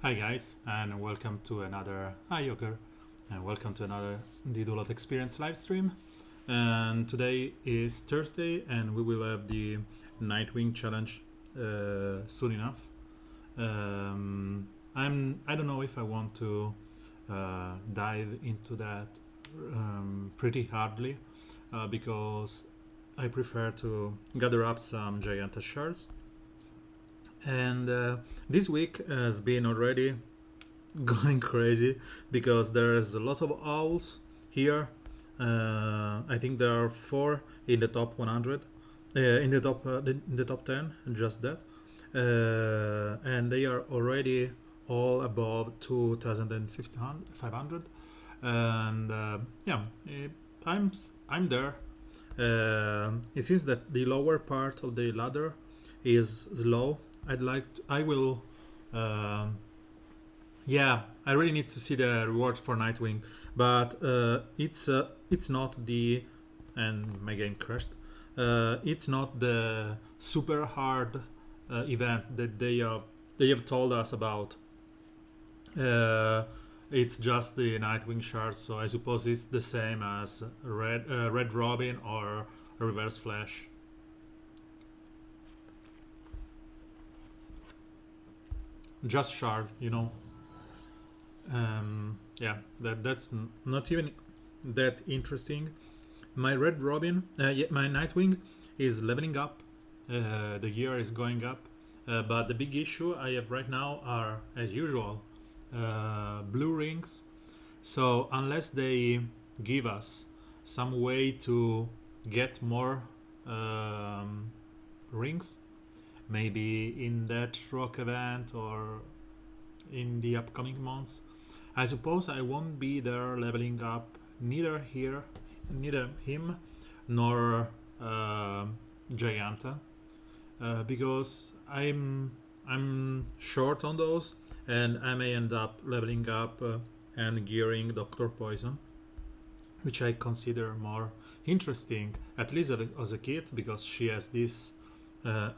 Hi guys, and welcome to another Joker, and welcome to another the Duloth Experience live stream. And today is Thursday, and we will have the Nightwing challenge soon enough. I don't know if I want to dive into that pretty hardly because I prefer to gather up some giant shards. And this week has been already going crazy because there's a lot of owls here. I think there are 4 in the top 100, in the top 10, just that, and they are already all above 2,500, and yeah, I'm there. It seems that the lower part of the ladder is slow. I will. Yeah, I really need to see the rewards for Nightwing, but it's not the, and my game crashed. It's not the super hard event that they have told us about. It's just the Nightwing shards, so I suppose it's the same as Red Robin or Reverse Flash. Just shard, you know. Yeah, that's not even that interesting. My Red Robin, my Nightwing is leveling up. The gear is going up, but the big issue I have right now are, as usual, blue rings. So unless they give us some way to get more rings, maybe in that rock event or in the upcoming months, I suppose I won't be there leveling up neither him nor Giganta, because I'm short on those, and I may end up leveling up and gearing Dr. Poison, which I consider more interesting, at least as a kid, because she has this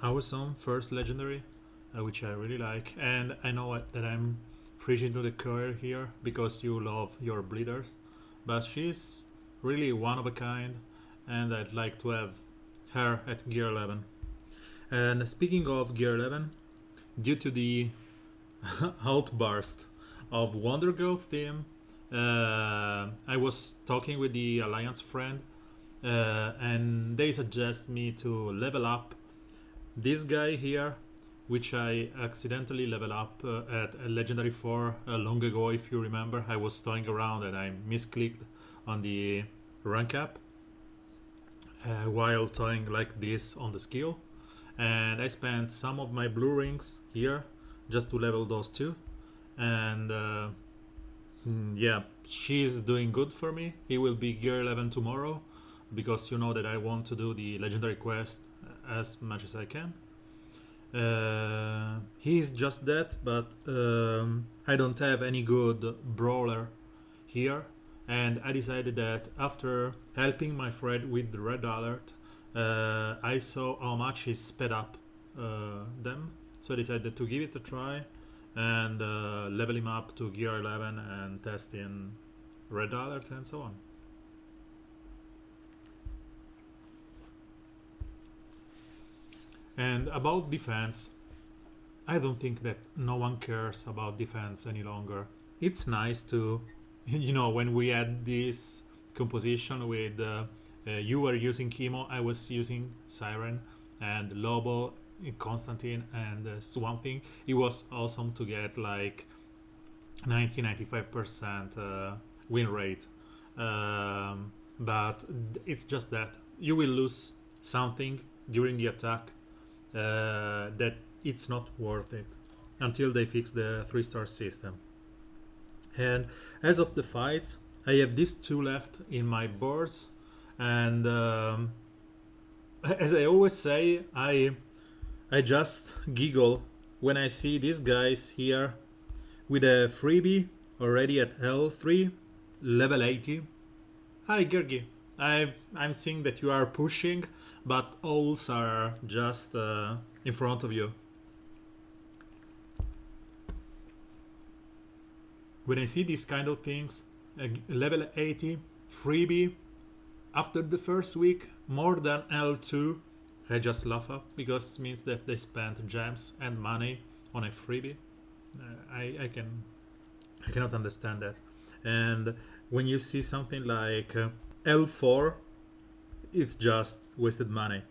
awesome first legendary, which I really like, and I know that I'm preaching to the choir here because you love your bleeders, but she's really one of a kind, and I'd like to have her at gear 11. And speaking of gear 11, due to the outburst of Wondergirl's team, I was talking with the Alliance friend, and they suggest me to level up this guy here, which I accidentally level up at a legendary 4 long ago. If you remember, I was toying around and I misclicked on the rank up while toying like this on the skill, and I spent some of my blue rings here just to level those two, and yeah, she's doing good for me. He will be gear 11 tomorrow, because you know that I want to do the legendary quest as much as I can. He's just that, but I don't have any good brawler here, and I decided that after helping my friend with the red alert, I saw how much he sped up them, so I decided to give it a try and level him up to gear 11 and test in red alert and so on. And about defense, I don't think that no one cares about defense any longer. It's nice to, when we had this composition with you were using Chemo, I was using Siren, and Lobo, Constantine, and Swamp Thing. It was awesome to get like 90-95% win rate. But it's just that you will lose something during the attack, that it's not worth it until they fix the 3-star system. And as of the fights, I have these 2 left in my boards, and as I always say, I just giggle when I see these guys here with a freebie already at L3, level 80. Hi Gergi, I'm seeing that you are pushing, but owls are just in front of you. when I see these kind of things, level 80 freebie after the first week more than L2, I just laugh up because it means that they spent gems and money on a freebie. I cannot understand that. And when you see something like L4, it's just wasted money.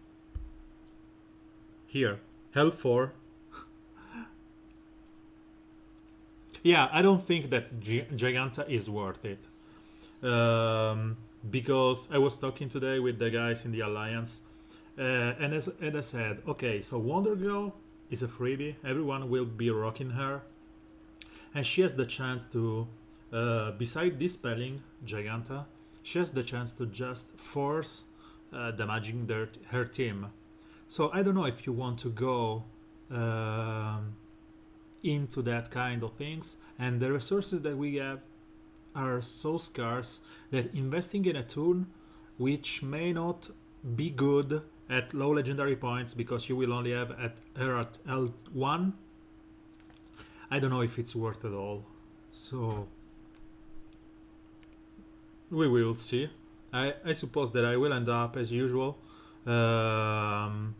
Here, L4. Yeah, I don't think that Giganta is worth it. Because I was talking today with the guys in the Alliance, and as I said, okay, so Wondergirl is a freebie, everyone will be rocking her, and she has the chance to, beside dispelling Giganta, she has the chance to just force damaging her team. So I don't know if you want to go into that kind of things, and the resources that we have are so scarce that investing in a tool which may not be good at low legendary points because you will only have her at L1, I don't know if it's worth it all. So we will see. I suppose that I will end up as usual buying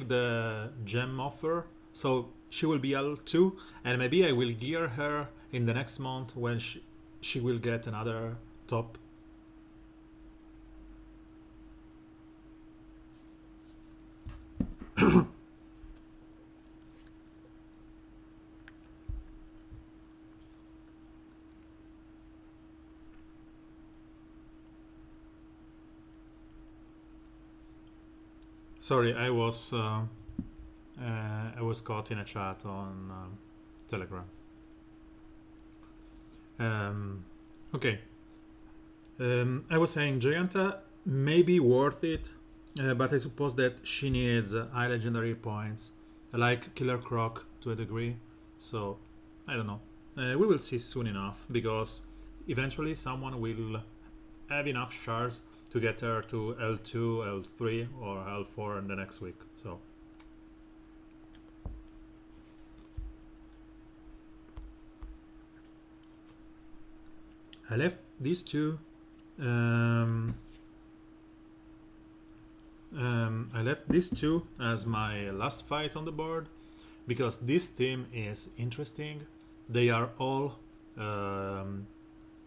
the gem offer, so she will be L2, and maybe I will gear her in the next month when she will get another top. Sorry, I was caught in a chat on Telegram. Okay. I was saying Giganta may be worth it, but I suppose that she needs high legendary points, like Killer Croc to a degree. So I don't know. We will see soon enough, because eventually someone will have enough shards to get her to L2, L3, or L4 in the next week. So I left these two. I left these two as my last fight on the board because this team is interesting. They are all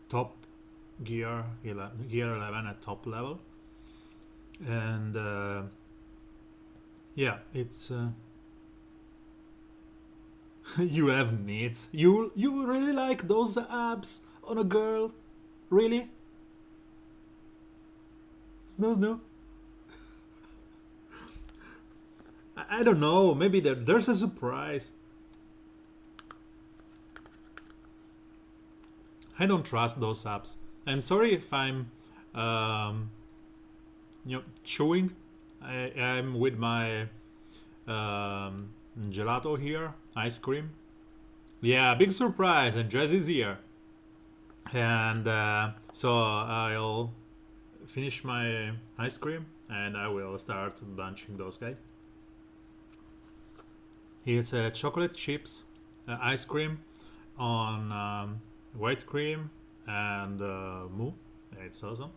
top gear 11 at top level, and yeah, it's you have needs. You really like those abs on a girl, really? No. I don't know. Maybe there's a surprise. I don't trust those apps. I'm sorry if I'm, chewing. I'm with my gelato here, ice cream. Yeah, big surprise, and Jazz is here. And so I'll finish my ice cream and I will start bunching those guys. Here's a chocolate chips ice cream on white cream and moo. It's awesome.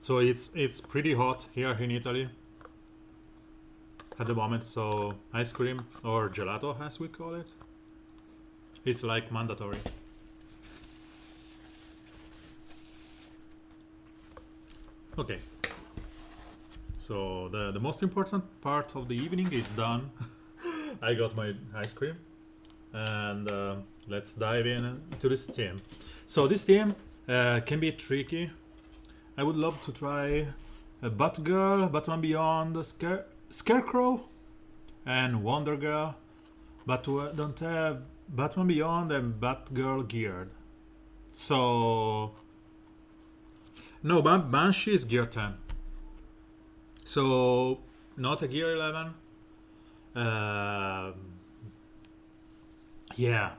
So it's pretty hot here in Italy at the moment, so ice cream, or gelato as we call it, is like mandatory. Okay, so the most important part of the evening is done. I got my ice cream, and let's dive into this team. So this team can be tricky. I would love to try a Batgirl, Batman Beyond, Scarecrow, and Wondergirl, but we don't have Batman Beyond and Batgirl geared. So no, Banshee is gear 10. So not a gear 11. Yeah,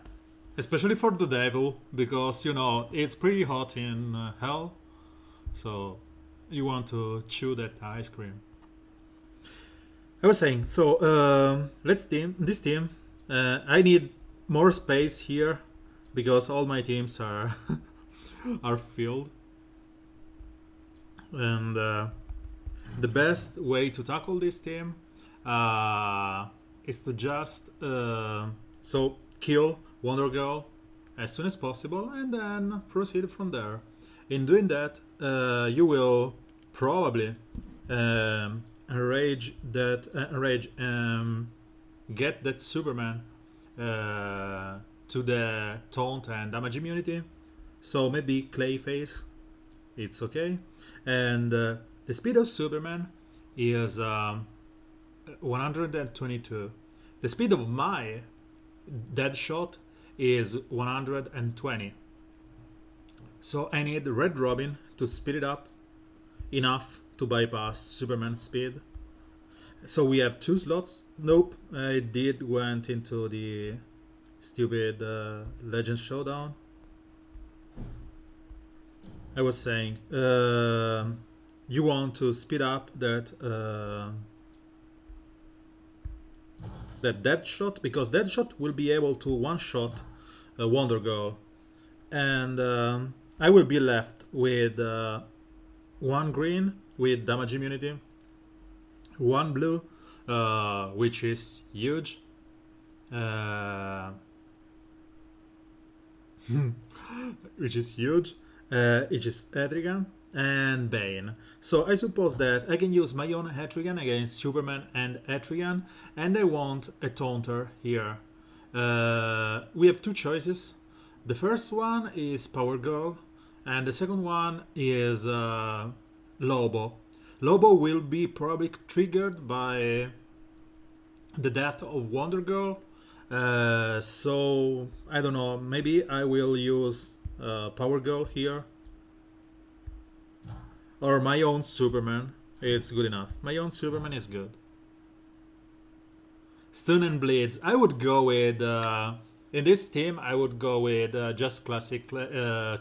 especially for the devil, because it's pretty hot in hell. So you want to chew that ice cream. I was saying, so let's team this team. I need more space here because all my teams are are filled, and the best way to tackle this team is to just so kill Wondergirl as soon as possible and then proceed from there. In doing that, you will probably get that Superman to the taunt and damage immunity. So maybe Clayface, it's okay. And the speed of Superman is 122. The speed of my Deadshot is 120. So I need Red Robin to speed it up enough to bypass Superman's speed. So we have 2 slots. Nope, I did went into the stupid Legends Showdown. I was saying, you want to speed up that that Deadshot, because Deadshot will be able to one-shot Wonder Girl, and I will be left with 1 green with damage immunity, 1 blue, which is huge, which is huge, which is Etrigan and Bane. So I suppose that I can use my own Etrigan against Superman and Etrigan, and I want a taunter here. We have 2 choices. The first one is Power Girl, and the second one is Lobo. Lobo will be probably triggered by the death of Wonder Girl. So I don't know, maybe I will use Power Girl here, or my own Superman. It's good enough. My own Superman is good. Stun and Blades. I would go with in this team. I would go with just classic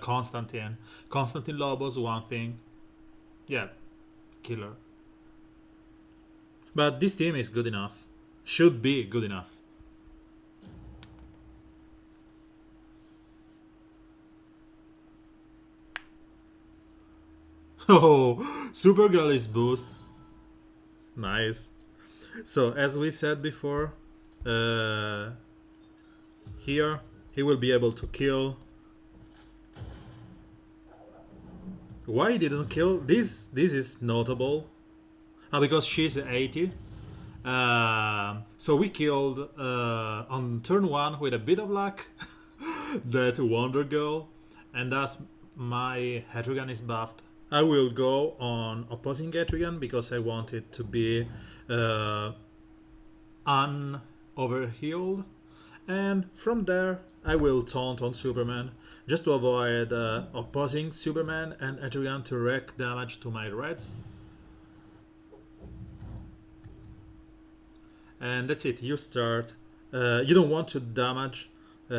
Constantine. Constantine Lobos, one thing. Yeah, killer. But this team is good enough. Should be good enough. Oh, Supergirl is boost. Nice. So as we said before, here he will be able to kill. Why he didn't kill? This is notable. Because she's 80. So we killed on turn 1 with a bit of luck that Wonder Girl, and thus my Etrigan is buffed. I will go on opposing Etrigan because I want it to be un-overhealed, and from there I will taunt on Superman just to avoid opposing Superman and Etrigan to wreak damage to my Reds. And that's it, you start. You don't want to damage. We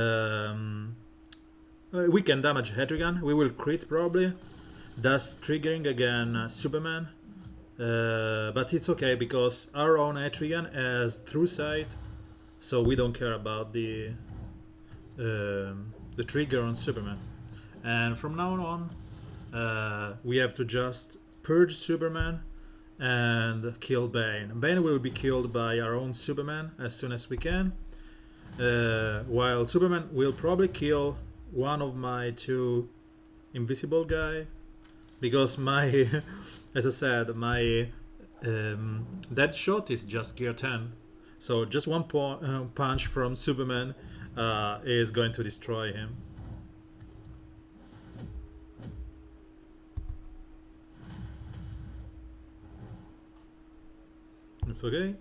can damage Etrigan, we will crit probably, thus triggering again Superman. But it's okay because our own Etrigan has True Sight, so we don't care about the trigger on Superman. And from now on, we have to just purge Superman and kill Bane. Bane will be killed by our own Superman as soon as we can, while Superman will probably kill one of my 2 invisible guy, because my as I said, my Deadshot is just gear 10, so just one punch from Superman is going to destroy him. It's okay.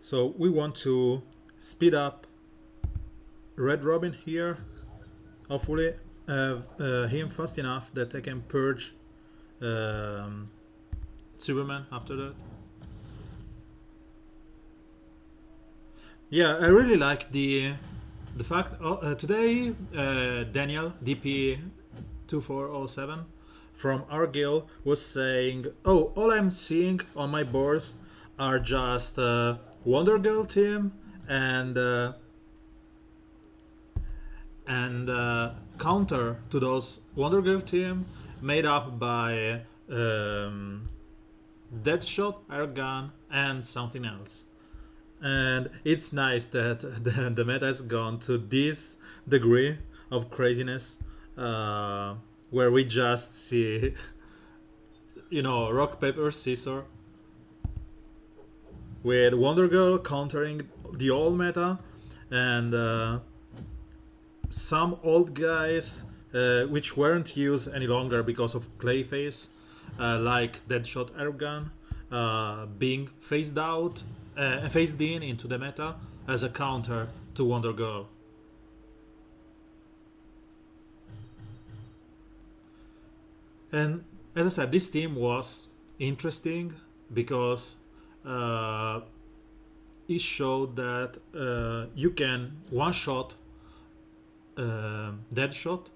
So we want to speed up Red Robin here. Hopefully have him fast enough that I can purge Superman after that. Yeah, I really like the fact today Daniel DP2407 from our guild was saying, "Oh, all I'm seeing on my boards are just Wondergirl team and counter to those Wondergirl team made up by um, Deadshot, Airgun, and something else." And it's nice that the meta has gone to this degree of craziness, uh, where we just see, rock paper scissors with Wonder Girl countering the old meta, and some old guys which weren't used any longer because of Clayface, like Deadshot Airgun, being phased in into the meta as a counter to Wonder Girl. And as I said, this team was interesting because uh, it showed that you can one shot Deadshot,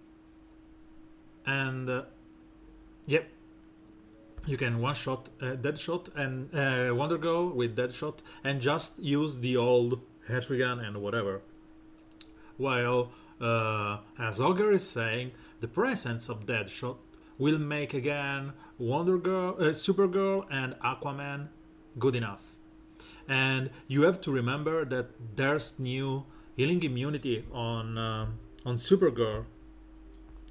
and yep, you can one shot Deadshot and Wonder Girl with Deadshot and just use the old Hatchery gun and whatever. While, as Augur is saying, the presence of Deadshot will make again Wonder Girl, Supergirl, and Aquaman good enough. And you have to remember that there's new healing immunity on Supergirl.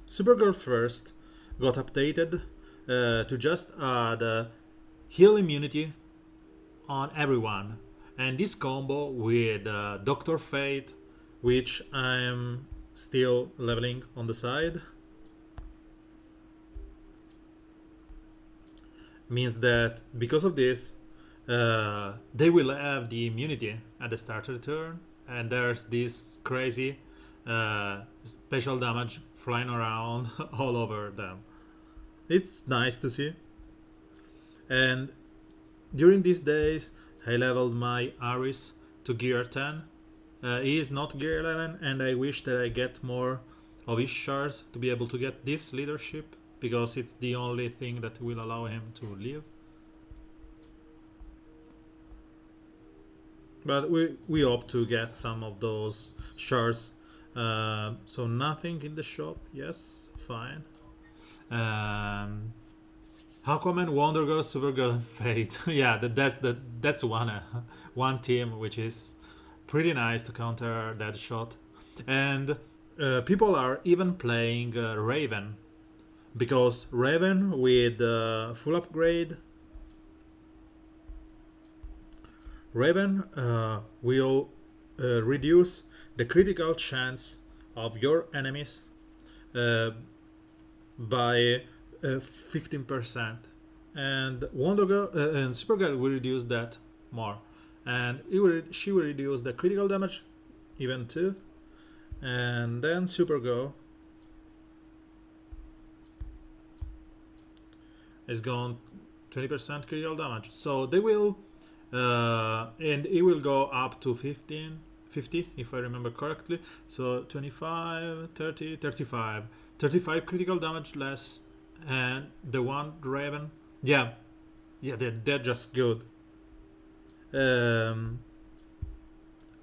Supergirl first got updated to just add heal immunity on everyone, and this combo with Doctor Fate, which I'm still leveling on the side, means that because of this, they will have the immunity at the start of the turn, and there's this crazy special damage flying around all over them. It's nice to see. And during these days, I leveled my Aris to gear 10. He is not gear 11, and I wish that I get more of his shards to be able to get this leadership, because it's the only thing that will allow him to live. But we hope to get some of those shards. So nothing in the shop. Yes, fine. Aquaman, Wonder Girl, Supergirl, and Fate. Yeah, that's one team which is pretty nice to counter that shot. And people are even playing Raven, because Raven with full upgrade, Raven will reduce the critical chance of your enemies by 15%, and Wonder Girl and Supergirl will reduce that more, and she will reduce the critical damage even too, and then Supergirl is gone 20% critical damage, so they will and it will go up to 50 if I remember correctly, so 25, 30, 35 critical damage less. And the one Raven, yeah, they're just good. And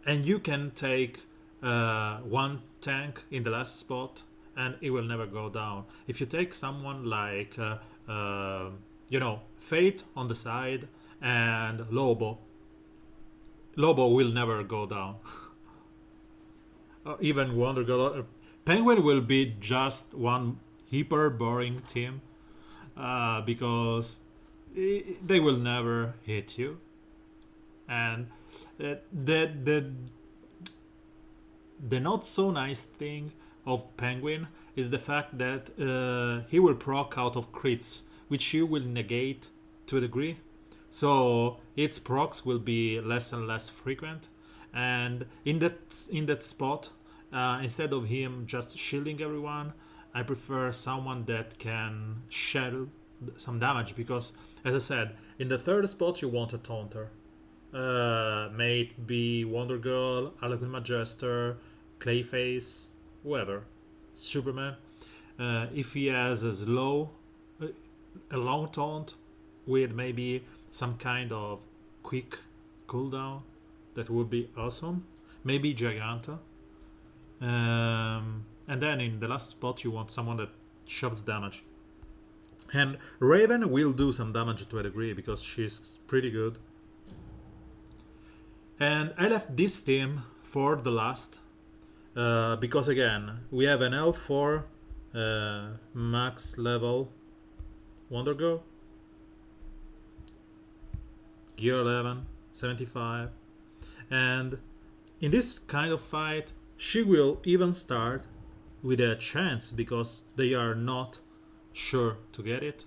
you can take one tank in the last spot and it will never go down. If you take someone like Fate on the side and Lobo will never go down. Even Wonder Girl, Penguin will be just one hyper boring team, because they will never hit you, and the not so nice thing of Penguin is the fact that he will proc out of crits, which you will negate to a degree, so its procs will be less and less frequent, and in that spot, instead of him just shielding everyone, I prefer someone that can shed some damage, because, as I said, in the third spot you want a taunter. May it be Wonder Girl, Harlequin Majester, Clayface, whoever, Superman. If he has a slow a long taunt with maybe some kind of quick cooldown. That would be awesome. Maybe Giganta. And then in the last spot you want someone that shoves damage. And Raven will do some damage to a degree because she's pretty good. And I left this team for the last because again we have an L4 max level Wondergirl, gear 11, 75, and in this kind of fight she will even start with a chance because they are not sure to get it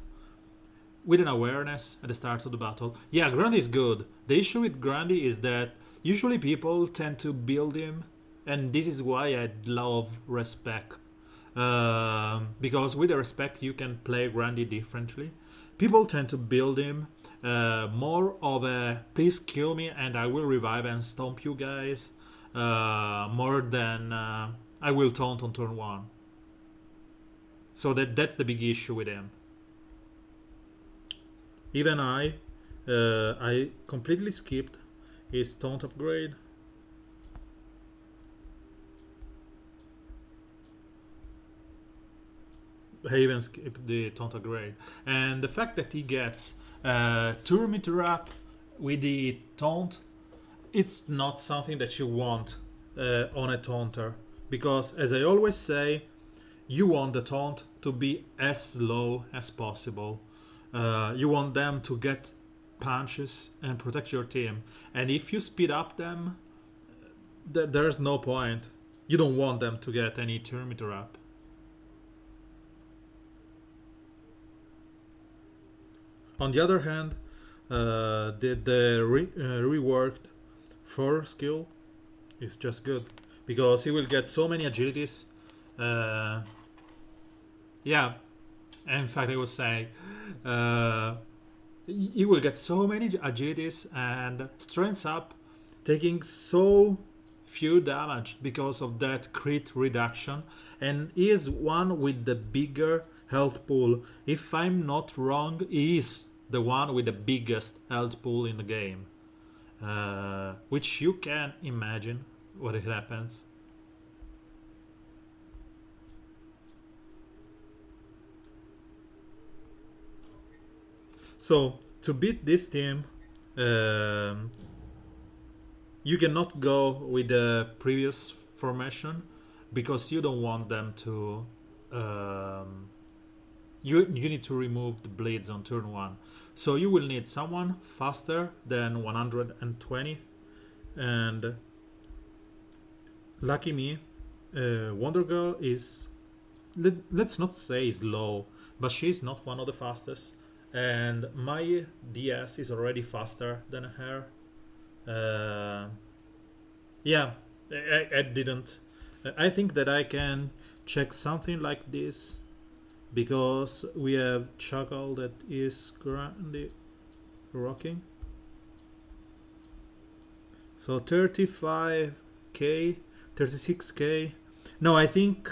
with an awareness at the start of the battle. Yeah, Grundy is good. The issue with Grundy is that usually people tend to build him, and this is why I love Respect. Because with the Respect you can play Grundy differently. People tend to build him more of a please kill me and I will revive and stomp you guys, more than I will taunt on turn 1. So that's the big issue with him. Even I completely skipped his taunt upgrade. I even skipped the taunt upgrade. And the fact that he gets turn meter up with the taunt, it's not something that you want on a taunter. Because as I always say, you want the taunt to be as slow as possible. You want them to get punches and protect your team. And if you speed up them, there's no point. You don't want them to get any turn meter up. On the other hand, the reworked 4 skill is just good because he will get so many agilities. Yeah, in fact, I was saying he will get so many agilities and strengths up, taking so few damage because of that crit reduction, and he is one with the bigger health pool. If I'm not wrong, he is the one with the biggest health pool in the game, which you can imagine what it happens. So to beat this team, you cannot go with the previous formation because you don't want them to. You need to remove the bleeds on turn 1. So you will need someone faster than 120. And lucky me, Wondergirl is, let's not say is low, but she's not one of the fastest. And my DS is already faster than her. Yeah, I didn't. I think that I can check something like this because we have Chuckle that is currently rocking. So 35k, 36k. No, I think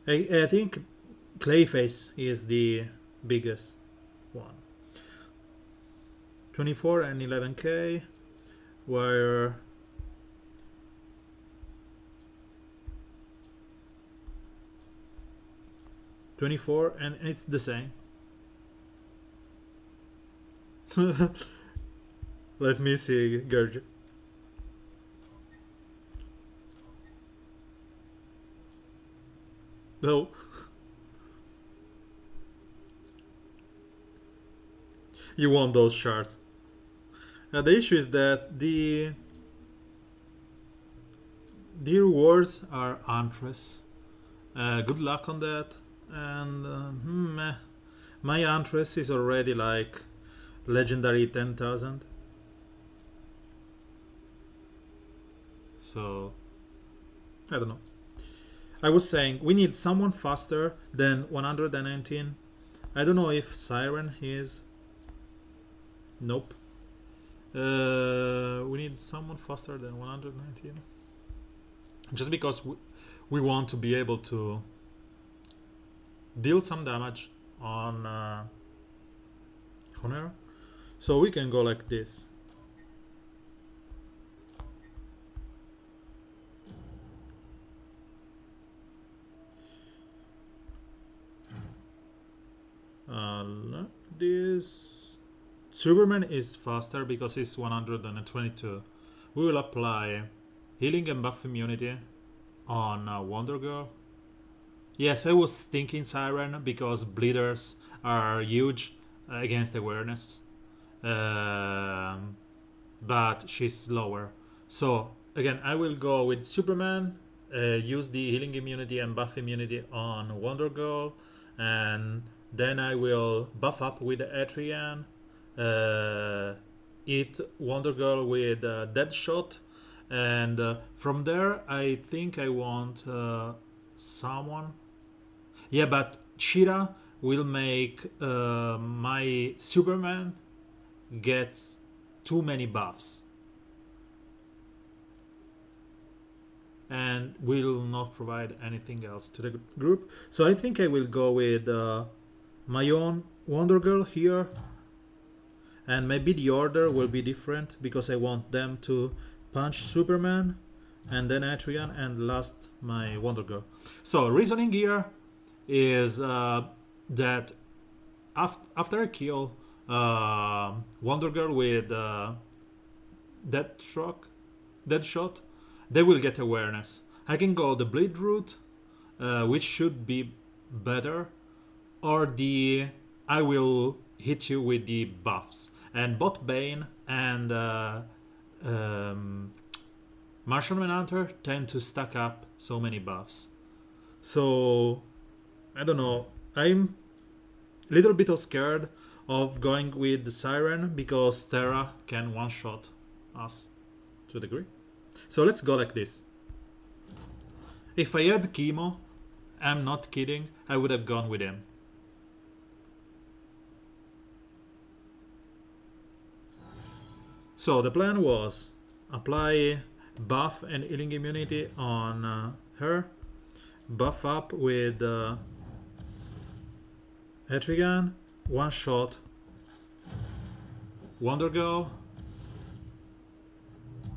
I think Clayface is the biggest one. 24 and 11k, where $24 and it's the same. Let me see, Gurge. No. You want those shards. The issue is that the rewards are Huntress. Good luck on that. And my Huntress is already like legendary 10,000. So I don't know. I was saying we need someone faster than 119. I don't know if Siren is. Nope. We need someone faster than 119. Just because we want to be able to deal some damage on her. So we can go like this. Like this. Superman is faster because he's 122. We will apply healing and buff immunity on Wondergirl. Yes, I was thinking Siren because bleeders are huge against awareness. But she's slower. So again, I will go with Superman, use the healing immunity and buff immunity on Wondergirl, and then I will buff up with Atrian, hit Wondergirl with Deadshot, and from there I think I want someone. Yeah, but Shira will make my Superman get too many buffs and will not provide anything else to the group. So I think I will go with my own Wondergirl here, and maybe the order will be different because I want them to punch Superman and then Atrian and last my Wondergirl. So reasoning here is that after I kill Wondergirl with Deadshot, they will get awareness. I can go the bleed route, which should be better, or the I will hit you with the buffs. And both Bane and Martian Manhunter tend to stack up so many buffs. So I don't know. I'm a little bit scared of going with the Siren because Terra can one-shot us to a degree. So let's go like this. If I had Chemo, I'm not kidding, I would have gone with him. So the plan was apply buff and healing immunity on her, buff up with Etrigan, one shot Wondergirl,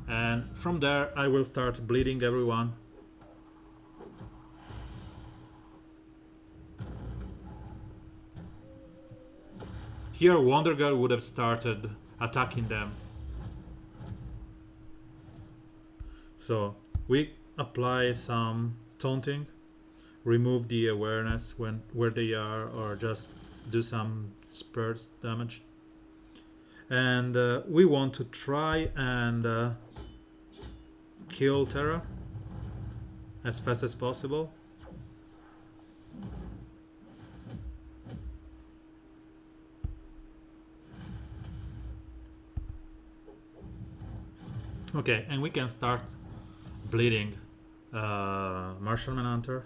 and from there I will start bleeding everyone. Here Wondergirl would have started attacking them. So we apply some taunting, remove the awareness where they are, or just do some spurts damage. And we want to try and kill Terra as fast as possible. Okay, and we can start bleeding Martian Manhunter.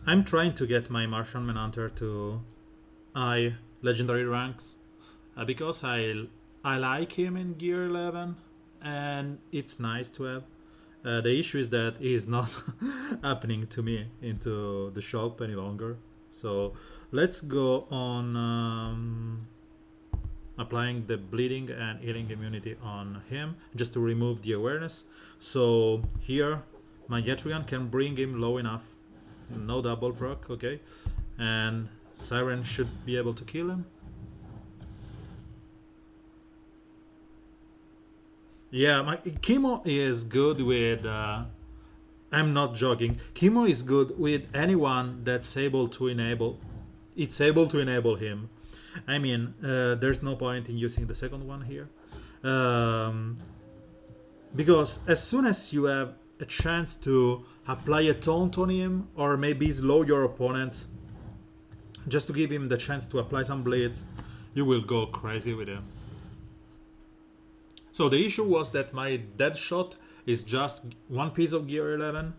I'm trying to get my Martian Manhunter to high legendary ranks because I like him in Gear 11 and it's nice to have. The issue is that he's not happening to me into the shop any longer. So let's go on applying the bleeding and healing immunity on him just to remove the awareness. So here my Yetrian can bring him low enough. No double proc, okay. And Siren should be able to kill him. Yeah, my Chemo is good with I'm not joking. Chemo is good with anyone that's able to enable. It's able to enable him. I mean, there's no point in using the second one here. Because as soon as you have a chance to apply a taunt on him, or maybe slow your opponents, just to give him the chance to apply some blades, you will go crazy with him. So the issue was that my Deadshot is just one piece of Gear 11,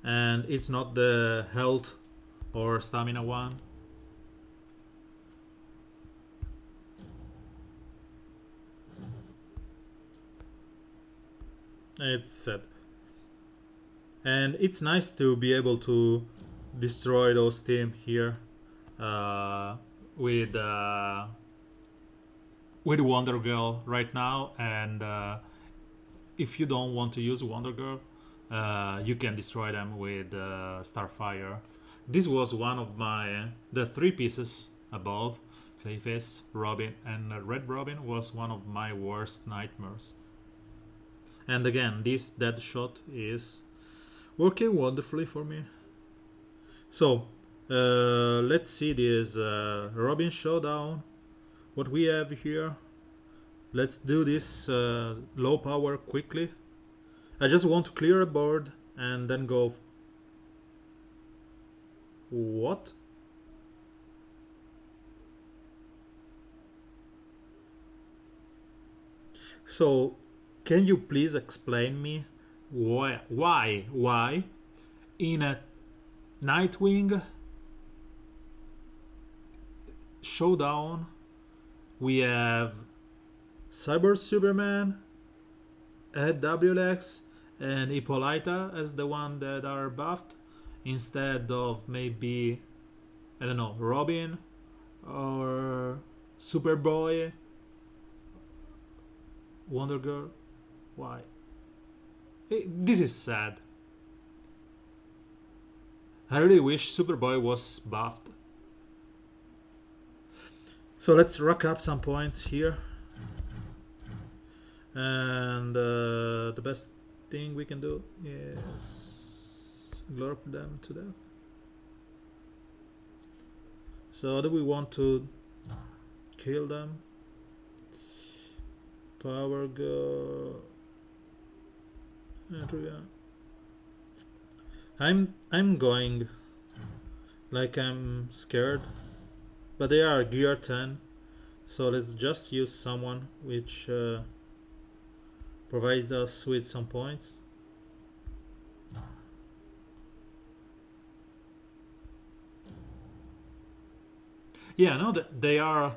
and it's not the health or stamina one. It's sad. And it's nice to be able to destroy those team here uh, with with Wondergirl right now. And if you don't want to use Wondergirl, you can destroy them with Starfire. This was one of my the three pieces above. Clayface, Robin, and Red Robin was one of my worst nightmares. And again, this dead shot is working wonderfully for me. So, let's see this Robin Showdown. What we have here. Let's do this low power quickly. I just want to clear a board and then go. What? So, can you please explain me why in a Nightwing Showdown we have Cyber Superman, Ed WLX, and Hippolyta as the one that are buffed instead of maybe, I don't know, Robin or Superboy, Wonder Girl. Why? This is sad. I really wish Superboy was buffed. So let's rack up some points here. And the best thing we can do is glorp them to death. So do we want to kill them? Power go. I'm going like I'm scared, but they are gear 10, so let's just use someone which provides us with some points. Yeah, no, they are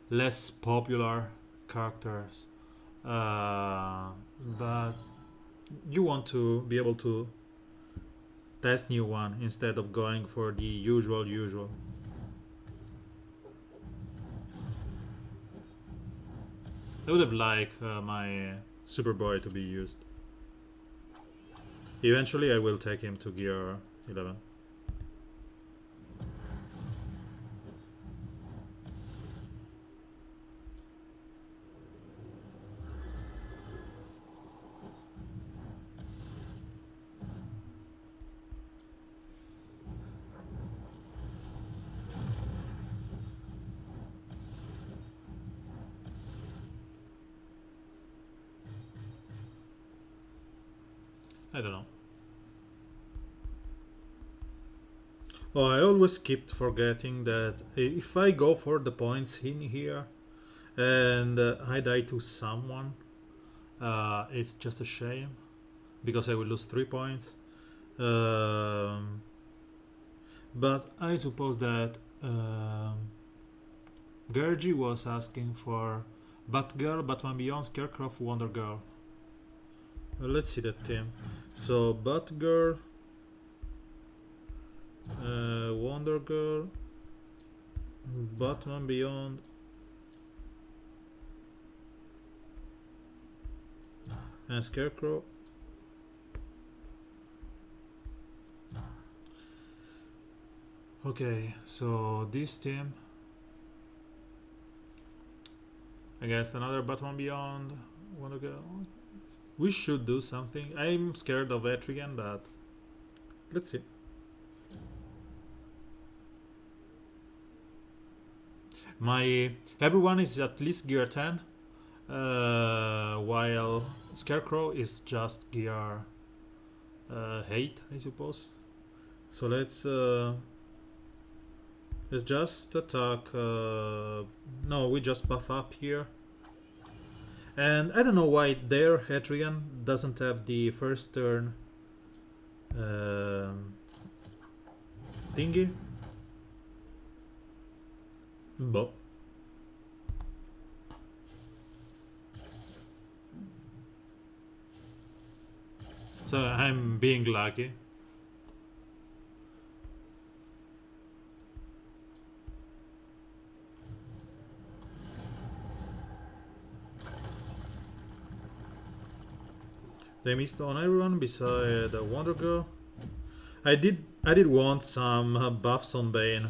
less popular characters, but you want to be able to test new one instead of going for the usual. I would have liked my Superboy to be used. Eventually I will take him to gear 11. I don't know. Oh, I always keep forgetting that if I go for the points in here and I die to someone, it's just a shame because I will lose 3 points. But I suppose that Gergie was asking for Batgirl, Batman Beyond, Scarecrow, Wonder Girl. Let's see that team. So Batgirl, Wonder Girl, Batman Beyond, and Scarecrow. Okay, so this team against another Batman Beyond, Wonder Girl. We should do something. I'm scared of Etrigan, but let's see. Everyone is at least gear 10, while Scarecrow is just gear 8, I suppose. So let's just attack. No, we just buff up here. And I don't know why their Etrigan doesn't have the first turn thingy. But So I'm being lucky. They missed on everyone beside the Wondergirl. I did want some buffs on Bane,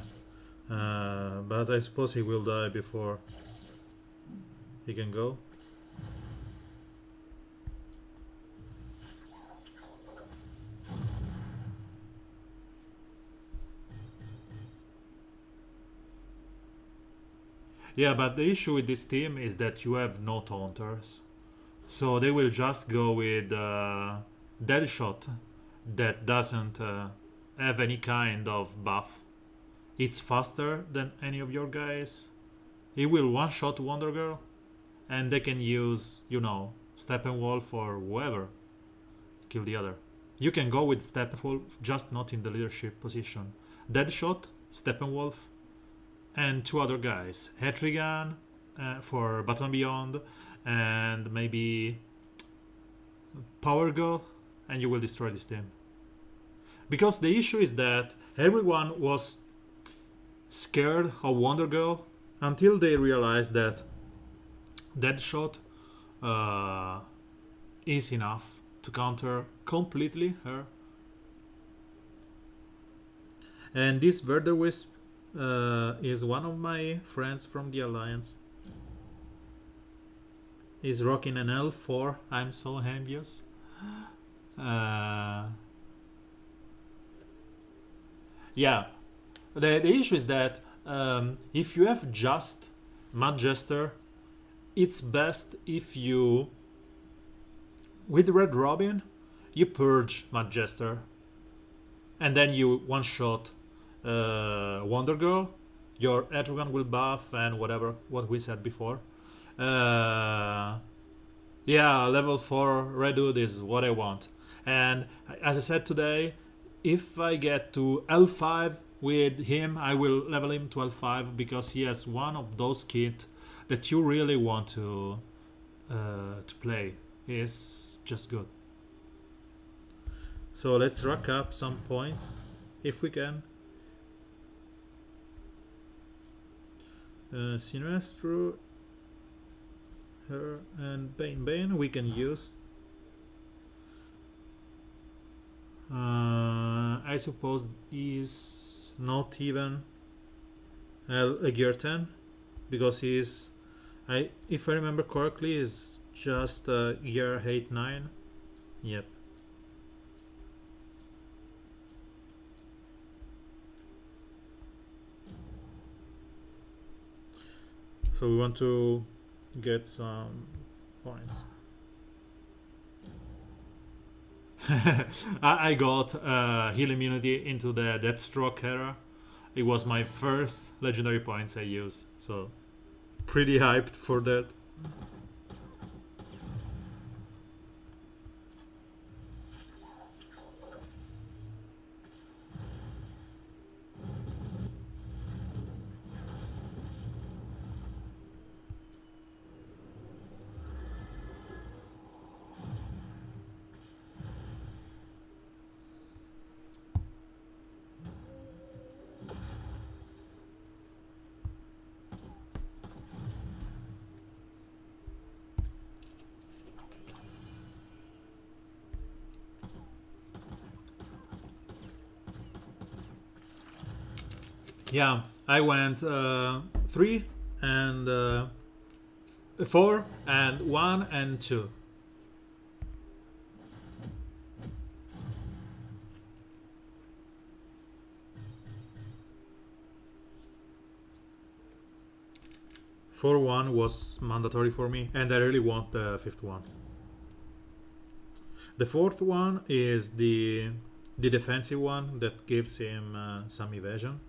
but I suppose he will die before he can go. Yeah, but the issue with this team is that you have no taunters. So they will just go with Deadshot that doesn't have any kind of buff. It's faster than any of your guys. He will one-shot Wondergirl, and they can use, Steppenwolf or whoever. Kill the other. You can go with Steppenwolf, just not in the leadership position. Deadshot, Steppenwolf, and two other guys. Hetrigan for Batman Beyond, and maybe Power Girl, and you will destroy this team. Because the issue is that everyone was scared of Wonder Girl until they realized that Deadshot is enough to counter completely her. And this Verderwisp is one of my friends from the Alliance. He's rocking an L4. I'm so envious. Yeah, the issue is that if you have just Mad Jester, it's best if you, with Red Robin, you purge Mad Jester, and then you one-shot Wonder Girl. Your Etrigan will buff and what we said before. Yeah, level 4 Red Hood is what I want. And as I said today, if I get to L5 with him, I will level him to L5 because he has one of those kits that you really want to play. It's just good. So let's rack up some points if we can. Sinestro, her, and Bane we can use. I suppose he's not even a gear 10 because he's, if I remember correctly, is just gear 8-9. Yep. So we want to get some points. I got heal immunity into the Deathstroke era. It was my first legendary points I used, so pretty hyped for that. Yeah, I went 3 and 4 and 1 and 2. Four one was mandatory for me, and I really want the fifth one. The fourth one is the defensive one that gives him some evasion.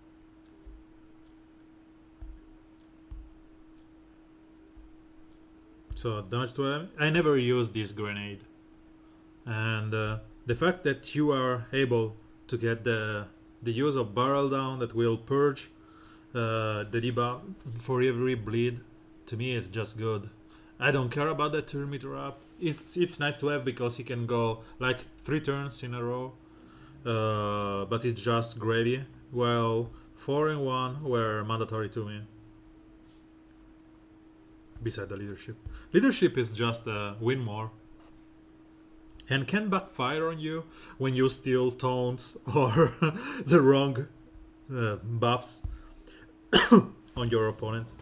So damage to him. I never used this grenade, and the fact that you are able to get the use of barrel down that will purge the debuff for every bleed, to me is just good. I don't care about the turn meter up. It's nice to have because you can go like 3 turns in a row, but it's just gravy. Well, 4 and 1 were mandatory to me. Beside the leadership, leadership is just a win more, and can backfire on you when you steal taunts or the wrong buffs on your opponents.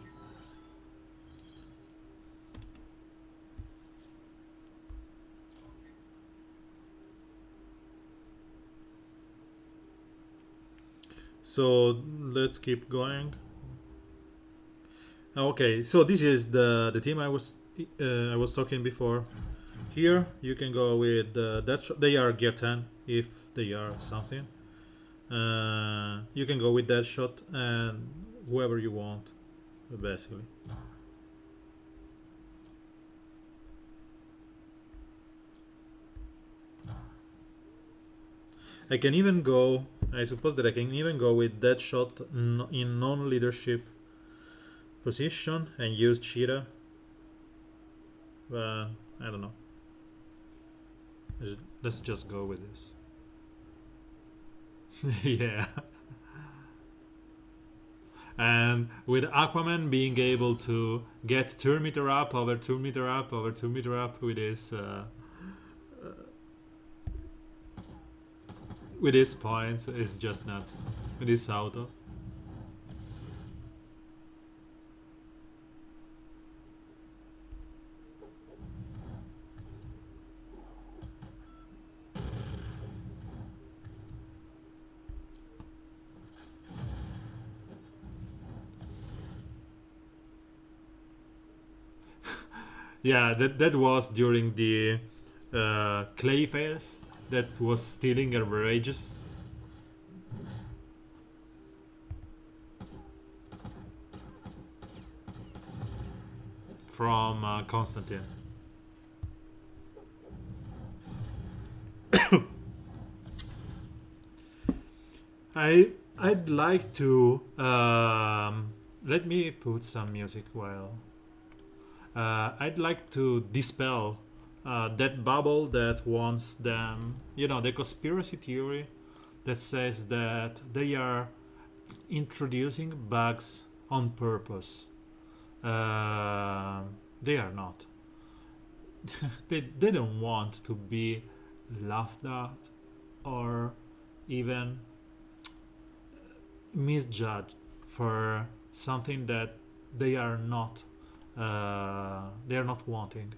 So let's keep going. Okay, so this is the team I was talking before. Here you can go with that. They are gear 10 if they are something. You can go with that shot and whoever you want, basically. I can even go. I suppose that I can even go with that shot in non-leadership position and use cheetah. But I don't know. Let's just go with this. Yeah. And with Aquaman being able to get 2 meter up over 2 meter up over 2 meter up with his points is just nuts. With his auto. Yeah, that was during the clay phase that was stealing averages from Constantine. I'd like to let me put some music while I'd like to dispel that bubble that wants them, the conspiracy theory that says that they are introducing bugs on purpose. They are not. They don't want to be laughed at or even misjudged for something that they are not wanting.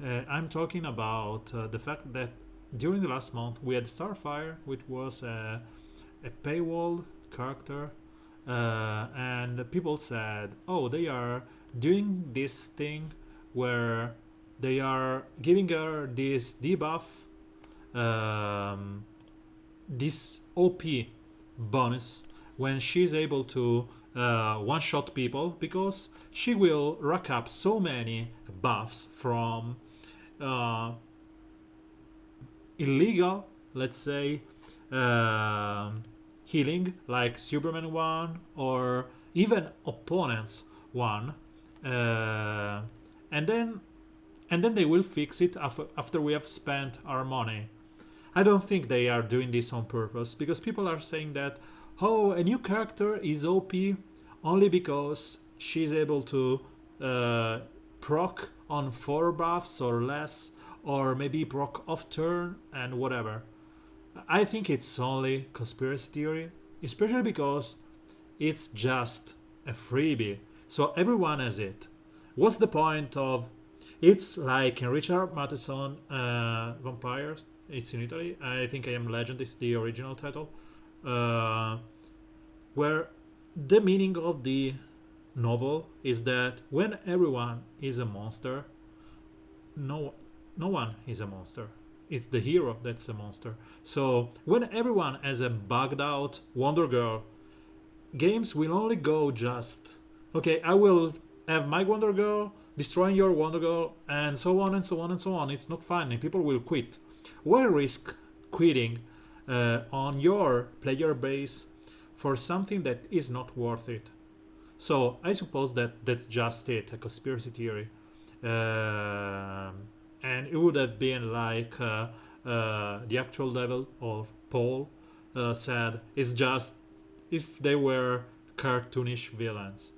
I'm talking about the fact that during the last month we had Starfire, which was a paywall character, and people said, "Oh, they are doing this thing where they are giving her this debuff, this OP bonus when she's able to one-shot people because she will rack up so many buffs from illegal, let's say, healing like Superman 1 or even opponents 1, and then they will fix it after we have spent our money. I don't think they are doing this on purpose because people are saying that, oh, a new character is OP only because she's able to proc on 4 buffs or less, or maybe proc off turn and whatever. I think it's only conspiracy theory, especially because it's just a freebie, so everyone has it. What's the point of? It's like in Richard Matheson Vampires. It's in Italy. I think I Am Legend is the original title, where the meaning of the novel is that when everyone is a monster, no one is a monster. It's the hero that's a monster. So when everyone has a bugged out Wondergirl, games will only go just, okay, I will have my Wondergirl destroying your Wondergirl, and so on and so on and so on. It's not fun and people will quit. Why risk quitting on your player base for something that is not worth it? So I suppose that that's just it, a conspiracy theory. And it would have been like the actual devil of Paul said, it's just if they were cartoonish villains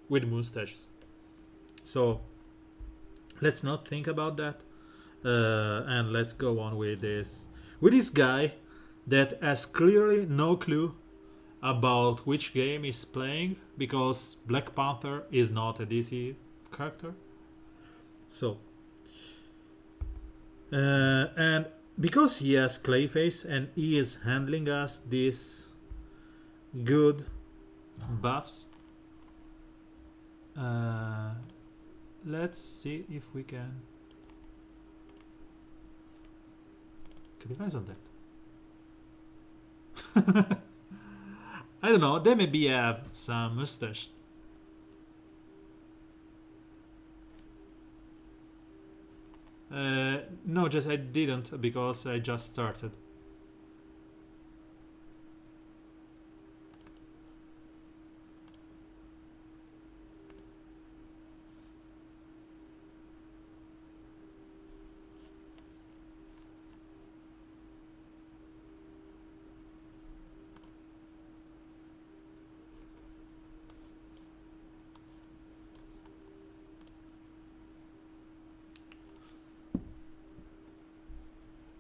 with mustaches. So let's not think about that, and let's go on with this guy that has clearly no clue about which game he's playing, because Black Panther is not a DC character. So and because he has Clayface and he is handling us these good buffs, let's see if we can capitalize on that. I don't know, they maybe have some mustache. No, just I didn't, because I just started.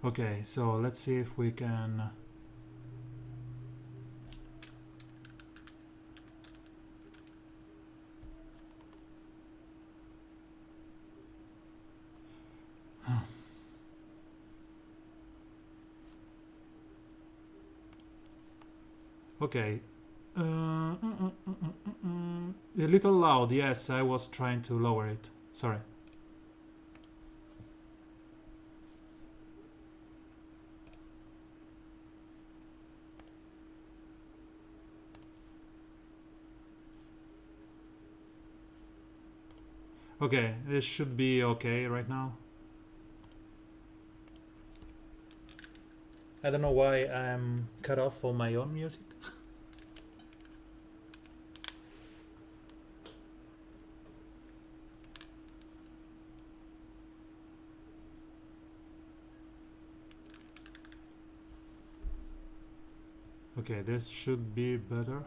Okay, so let's see if we can okay. A little loud, yes, I was trying to lower it. Sorry. Okay, this should be okay right now. I don't know why I'm cut off on my own music. Okay, this should be better.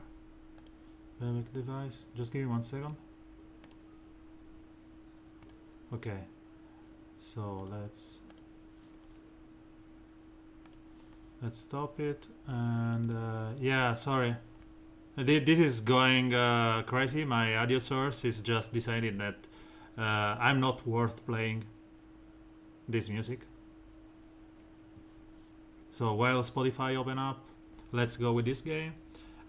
Playback device. Just give me 1 second. Okay, so let's stop it, and yeah, sorry, this is going crazy. My audio source is just decided that I'm not worth playing this music. So while Spotify open up, let's go with this game.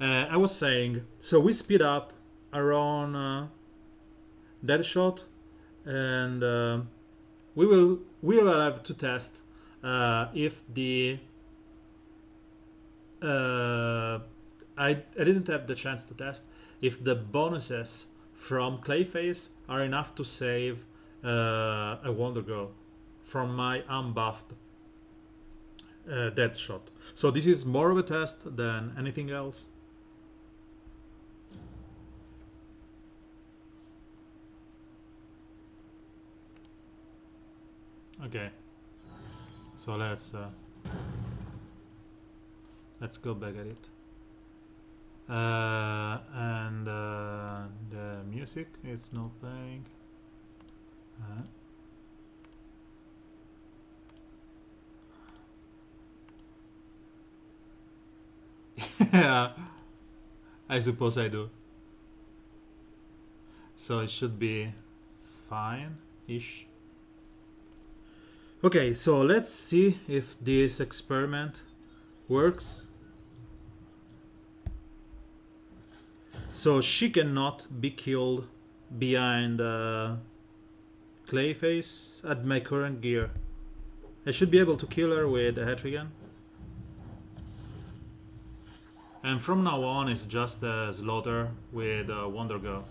I was saying, so we speed up around Deadshot, and we will have to test if the I didn't have the chance to test if the bonuses from Clayface are enough to save a Wondergirl from my unbuffed Deadshot. So this is more of a test than anything else. Okay, so let's go back at it. And the music is not playing. Yeah, I suppose I do. So it should be fine-ish. Okay, so let's see if this experiment works. So she cannot be killed behind Clayface at my current gear. I should be able to kill her with a Hetrigan. And from now on it's just a slaughter with Wondergirl.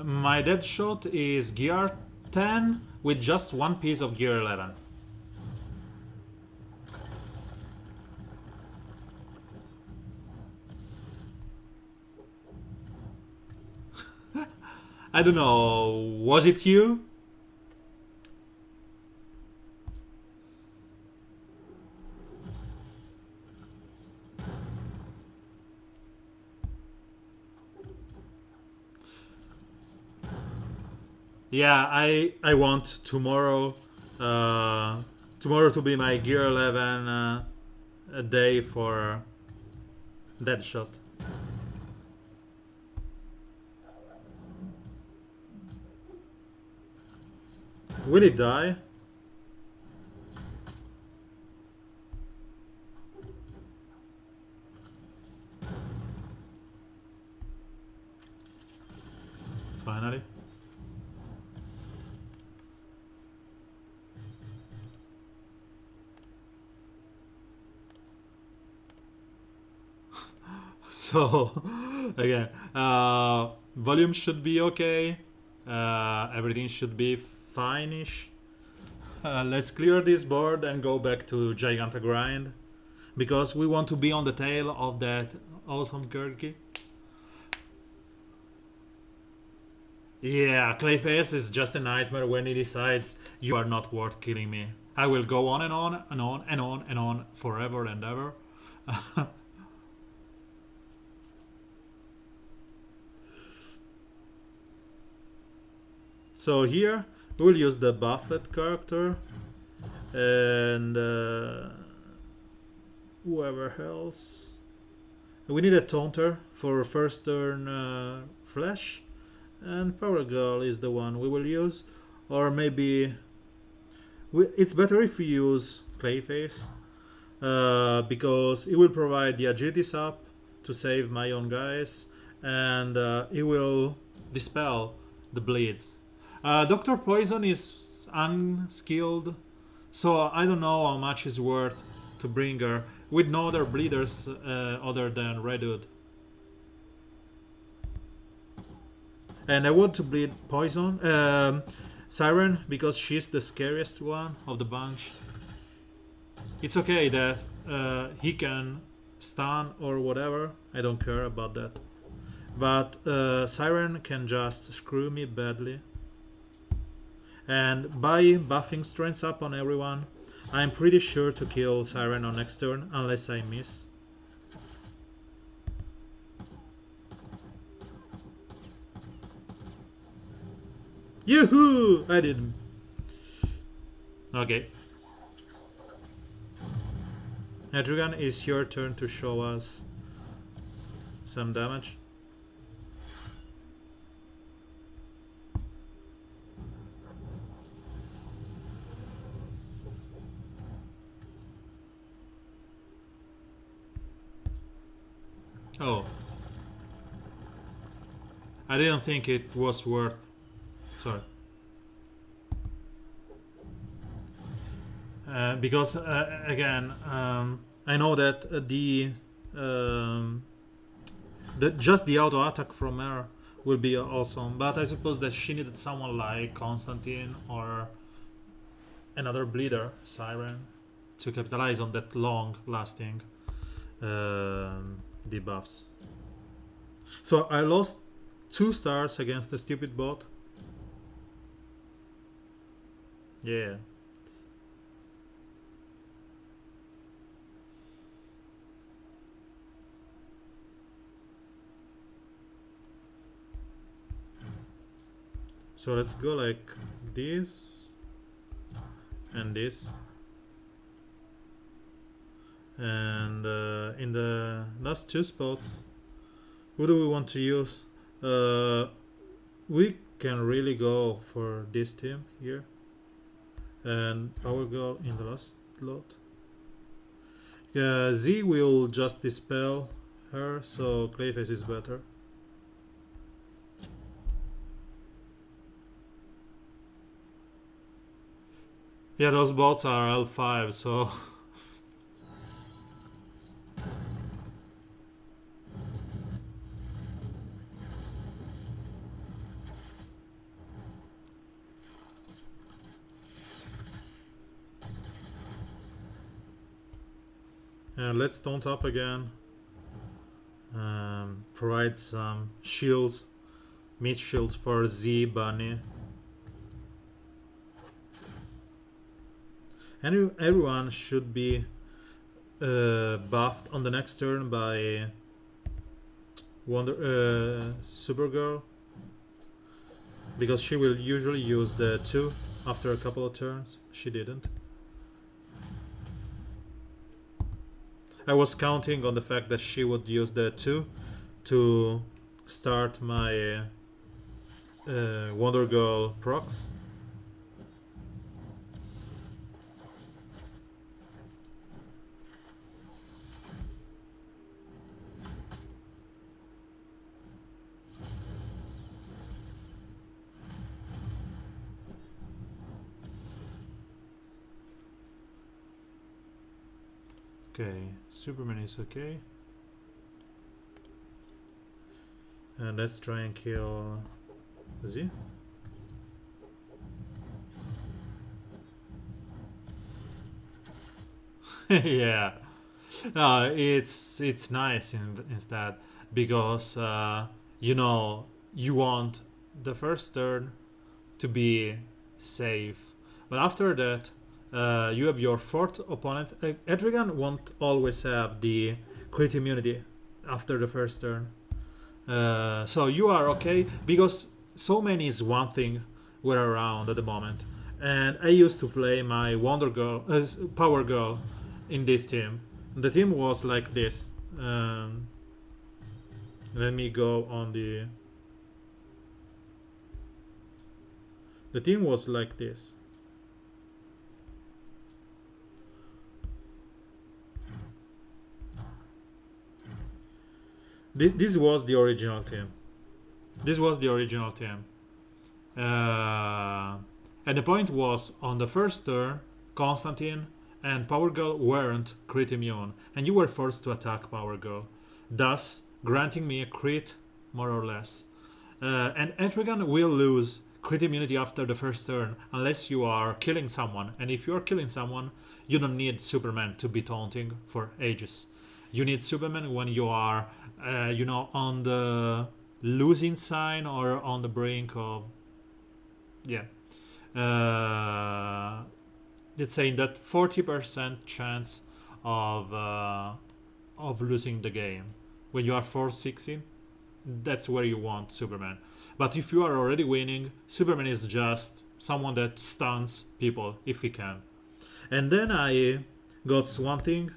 My Deadshot is gear 10 with just one piece of gear 11. I don't know. Was it you? Yeah, I want tomorrow. Tomorrow to be my Gear 11 a day for Deadshot. Will he die? Finally. So again, volume should be okay. Everything should be fine-ish. Let's clear this board and go back to Giganta Grind because we want to be on the tail of that awesome Kirky. Yeah, Clayface is just a nightmare when he decides you are not worth killing me. I will go on and on and on and on and on forever and ever. So here we will use the Buffett character and whoever else. We need a Taunter for first turn Flash, and Power Girl is the one we will use. Or maybe it's better if we use Clayface because it will provide the agilities up to save my own guys, and it will dispel the bleeds. Dr. Poison is unskilled, so I don't know how much is worth to bring her with no other bleeders other than Redwood. And I want to bleed Poison, Siren, because she's the scariest one of the bunch. It's okay that he can stun or whatever, I don't care about that. But Siren can just screw me badly. And by buffing strengths up on everyone, I'm pretty sure to kill Siren on next turn unless I miss. Yoo-hoo! I didn't. Okay. Etrigan, it's your turn to show us some damage. Oh. I didn't think it was worth. Sorry. Because again, I know that just the auto attack from her will be awesome, but I suppose that she needed someone like Constantine or another bleeder, Siren, to capitalize on that long-lasting debuffs. So I lost 2 stars against the stupid bot. Yeah. So let's go like this and this. And in the last 2 spots, who do we want to use? We can really go for this team here. And Power Girl in the last slot. Z will just dispel her, so Clayface is better. Yeah, those bots are L5, so... let's taunt up again. Provide some shields Meat shield for Z Bunny. And everyone should be buffed on the next turn by Supergirl, because she will usually use the 2 after a couple of turns. She didn't. I was counting on the fact that she would use the 2 to start my Wondergirl procs. Okay, Superman is okay. And let's try and kill Z. Yeah, no, it's nice instead, because you know, you want the first turn to be safe, but after that you have your fourth opponent. Etrigan won't always have the crit immunity after the first turn, so you are okay, because so many Swamp Thing were around at the moment, and I used to play my Wonder Girl, Power Girl, in this team. The team was like this. Let me go on the. The team was like this. This was the original team. This was the original team. And the point was, on the first turn, Constantine and Power Girl weren't crit immune, and you were forced to attack Power Girl, thus granting me a crit, more or less. And Etrigan will lose crit immunity after the first turn unless you are killing someone, and if you are killing someone, you don't need Superman to be taunting for ages. You need Superman when you are, on the losing sign or on the brink of, let's say, that 40% chance of losing the game. When you are 4-16, that's where you want Superman. But if you are already winning, Superman is just someone that stuns people if he can. And then I got Swamp Thing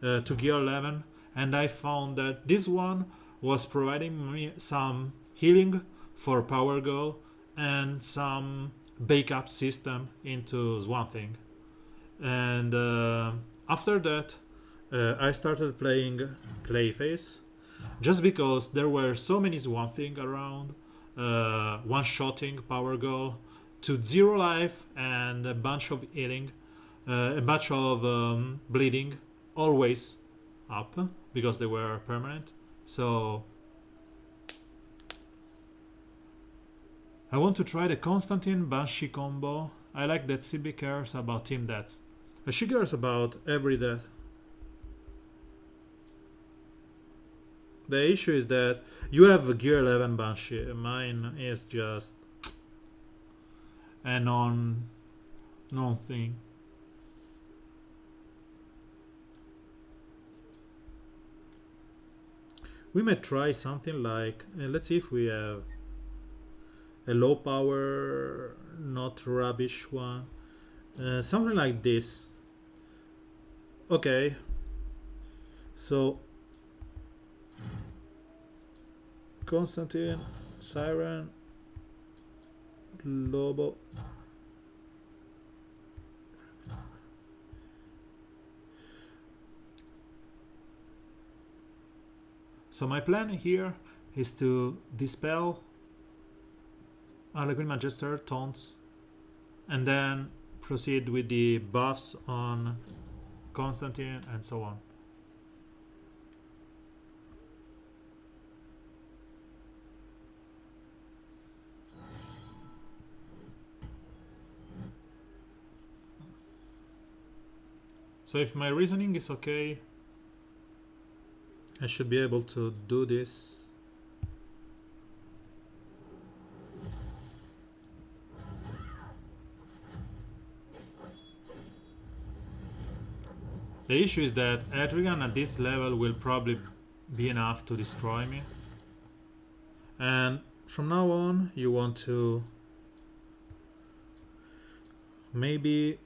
to gear 11, and I found that this one was providing me some healing for Power Girl and some backup system into Swamp Thing. And after that, I started playing Clayface, just because there were so many Swamp Thing around, one-shotting Power Girl to 0 life and a bunch of healing, a bunch of bleeding, always up, because they were permanent. So I want to try the Constantine Banshee combo. I like that CB cares about team deaths. She cares about every death. The issue is that you have a gear 11 Banshee. Mine is just a non thing. We might try something like, let's see if we have a low power, not rubbish one. Something like this. Okay. So Constantine, Siren, Lobo. So my plan here is to dispel Harlequin Magister, taunts, and then proceed with the buffs on Constantine and so on. So if my reasoning is okay, I should be able to do this. The issue is that Etrigan at this level will probably be enough to destroy me. And from now on, you want to maybe,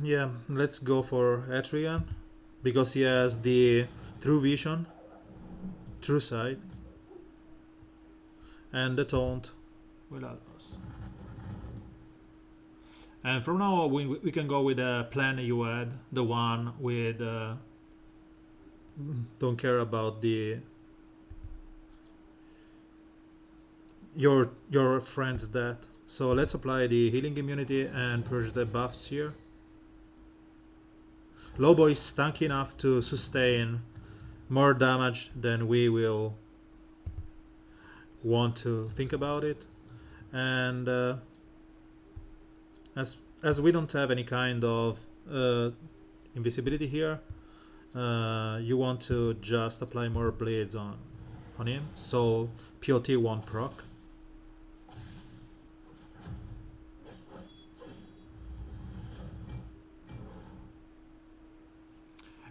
yeah, let's go for Etrigan because he has the true vision, true sight, and the taunt will help us. And from now on, we can go with the plan you had, the one with don't care about the your friend's death. So let's apply the healing immunity and purge the buffs here. Lobo is tanky enough to sustain more damage than we will want to think about it. And as we don't have any kind of invisibility here, you want to just apply more blades on him, so POT won't proc.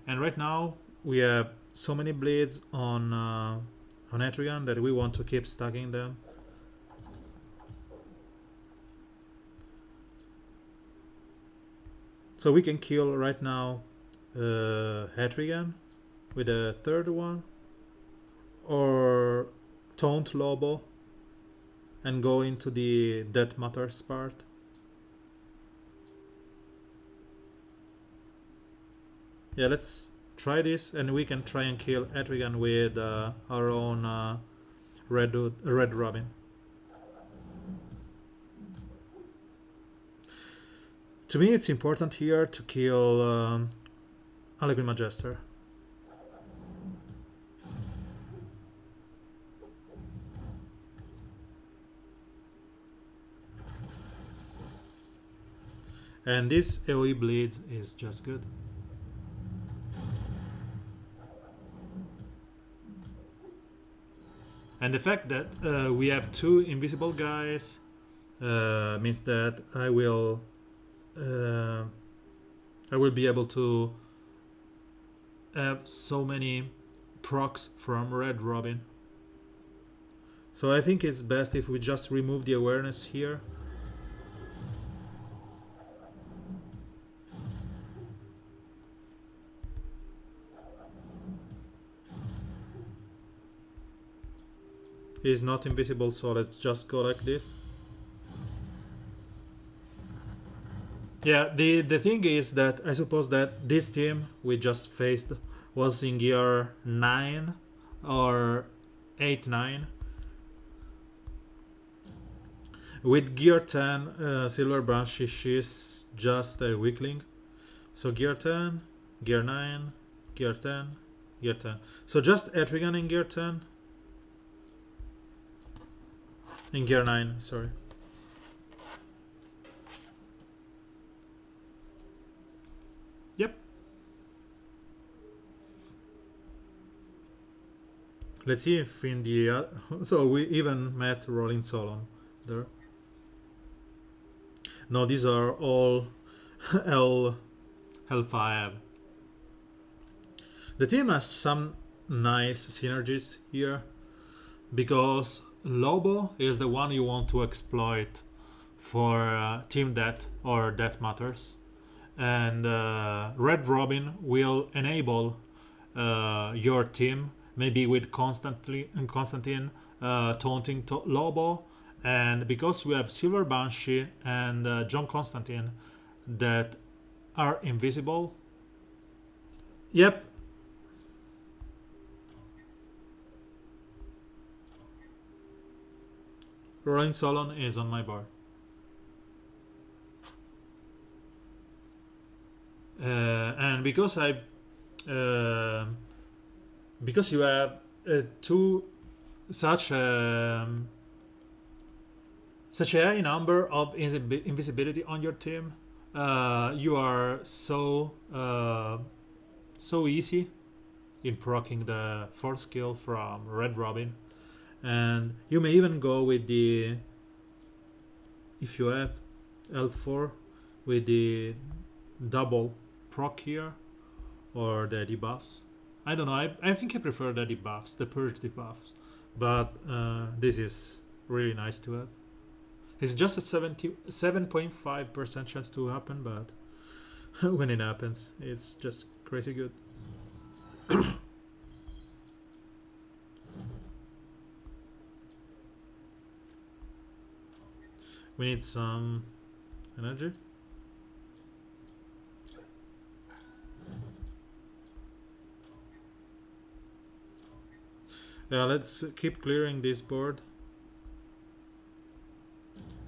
And right now we have so many blades on Etrigan that we want to keep stacking them. So we can kill right now Etrigan with a third one, or taunt Lobo and go into the Death Matters part. Yeah, let's try this, and we can try and kill Etrigan with our own Red Robin. To me, it's important here to kill Harlequin Magister. And this AoE bleeds is just good. And the fact that we have two invisible guys means that I will be able to have so many procs from Red Robin. So I think it's best if we just remove the awareness here. He's not invisible, so let's just go like this. Yeah, the thing is that I suppose that this team we just faced was in gear 9 or 8-9. With gear 10, Silver Banshee, she's just a weakling. So gear 10, gear 9, gear 10, gear 10. So just Etrigan in gear 10. In gear 9, sorry. Yep. Let's see if in the... so we even met Rolling Solon there. No, these are all L5. The team has some nice synergies here, because Lobo is the one you want to exploit for team death or death matters, and Red Robin will enable your team, maybe with Constantine taunting Lobo, and because we have Silver Banshee and John Constantine that are invisible. Yep. Rolling Solon is on my bar. And because because you have such a high number of invisibility on your team, you are so easy in proccing the fourth skill from Red Robin. And you may even go with the, if you have L4, with the double proc here or the debuffs. I don't know. I think I prefer the debuffs, the purge debuffs, but this is really nice to have. It's just a 77.5% chance to happen, but when it happens, it's just crazy good. We need some energy. Yeah, let's keep clearing this board.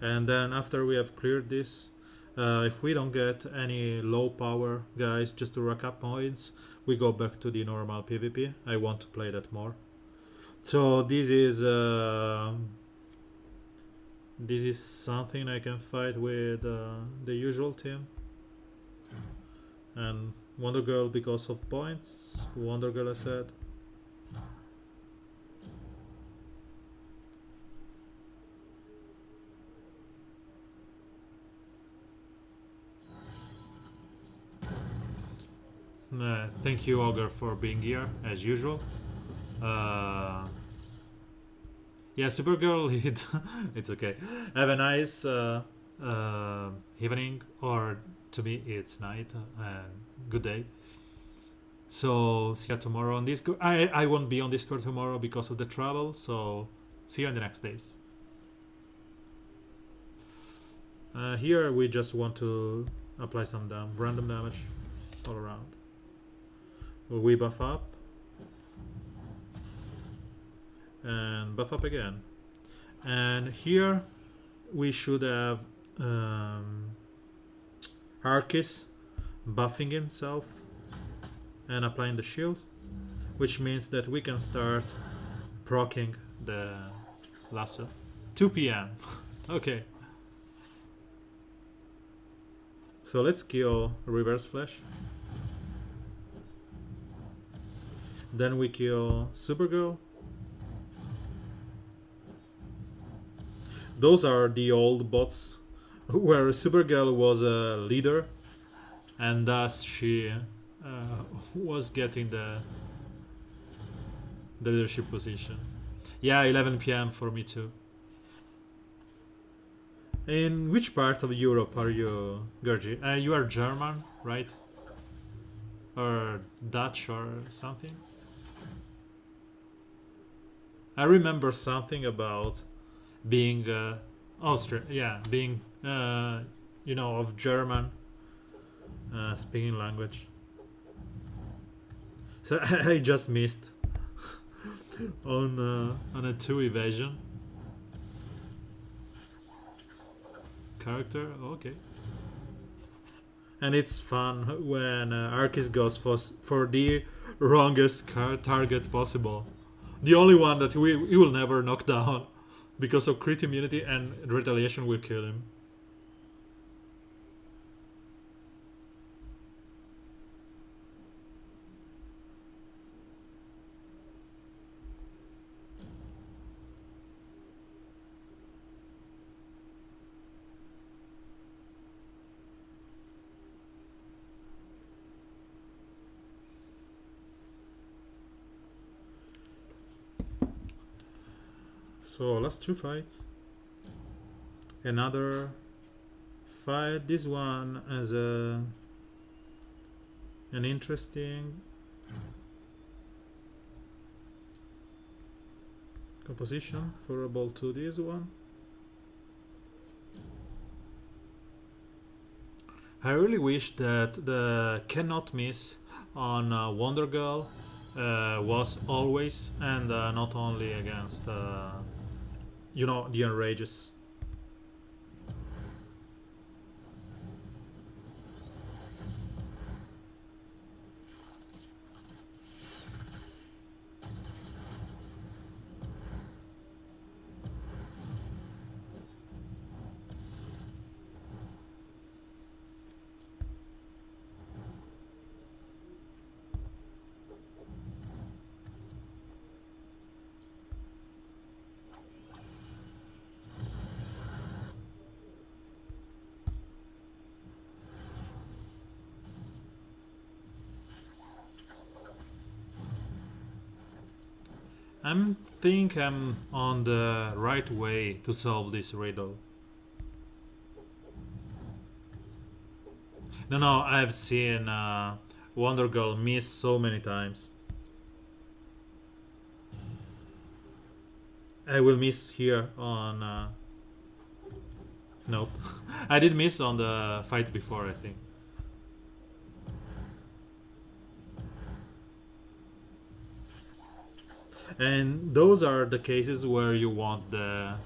And then after we have cleared this, if we don't get any low power guys just to rack up points, we go back to the normal PvP. I want to play that more. So this is something I can fight with the usual team. And Wondergirl because of points. Wondergirl I said. Thank you, Ogre, for being here as usual. Yeah, Supergirl, it's okay. Have a nice evening, or to me, it's night, and good day. So, see you tomorrow on Discord. I won't be on Discord tomorrow because of the travel, so see you in the next days. Here, we just want to apply some random damage all around. We buff up and buff up again, and here we should have Arceus buffing himself and applying the shield, which means that we can start proccing the lasso. 2 p.m. Okay, so let's kill Reverse Flash. Then we kill Supergirl. Those are the old bots where Supergirl was a leader, and thus she was getting the leadership position. Yeah, 11 p.m. for me too. In which part of Europe are you, Gergi? You are German, right? Or Dutch or something? I remember something about being Austrian, yeah, being of German speaking language. So I just missed on a 2 evasion character. Okay, and it's fun when Arceus goes for the wrongest target possible. The only one that he will never knock down because of crit immunity, and retaliation will kill him. So last 2 fights. Another fight. This one has an interesting composition favorable to this one. I really wish that the cannot miss on Wondergirl was always, and not only against the Enrages. I think I'm on the right way to solve this riddle. No, I've seen Wondergirl miss so many times. I will miss here on. Nope. I did miss on the fight before, I think. And those are the cases where you want the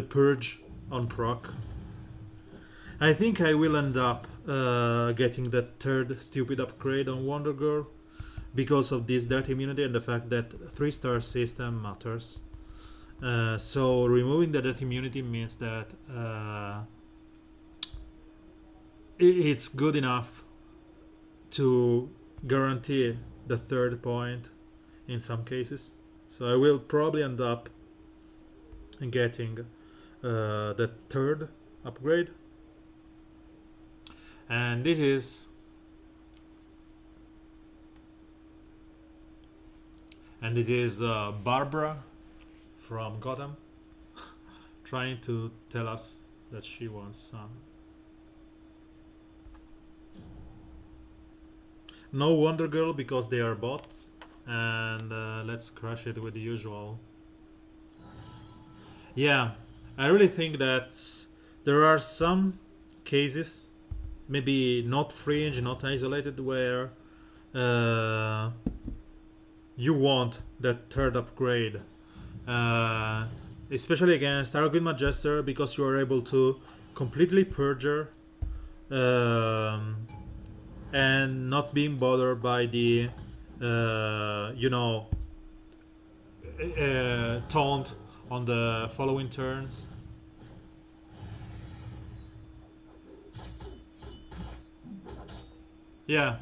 purge on proc. I think I will end up getting that third stupid upgrade on Wonder Girl because of this dirt immunity and the fact that 3-star system matters. So removing the death immunity means that it's good enough to guarantee the third point in some cases. So I will probably end up getting the third upgrade. And this is Barbara from Gotham trying to tell us that she wants some. No Wonder Girl because they are bots, and let's crush it with the usual. Yeah, I really think that there are some cases, maybe not fringe, not isolated, where you want that third upgrade. Especially against Aragorn Magister, because you are able to completely purge her and not being bothered by the taunt on the following turns. Yeah.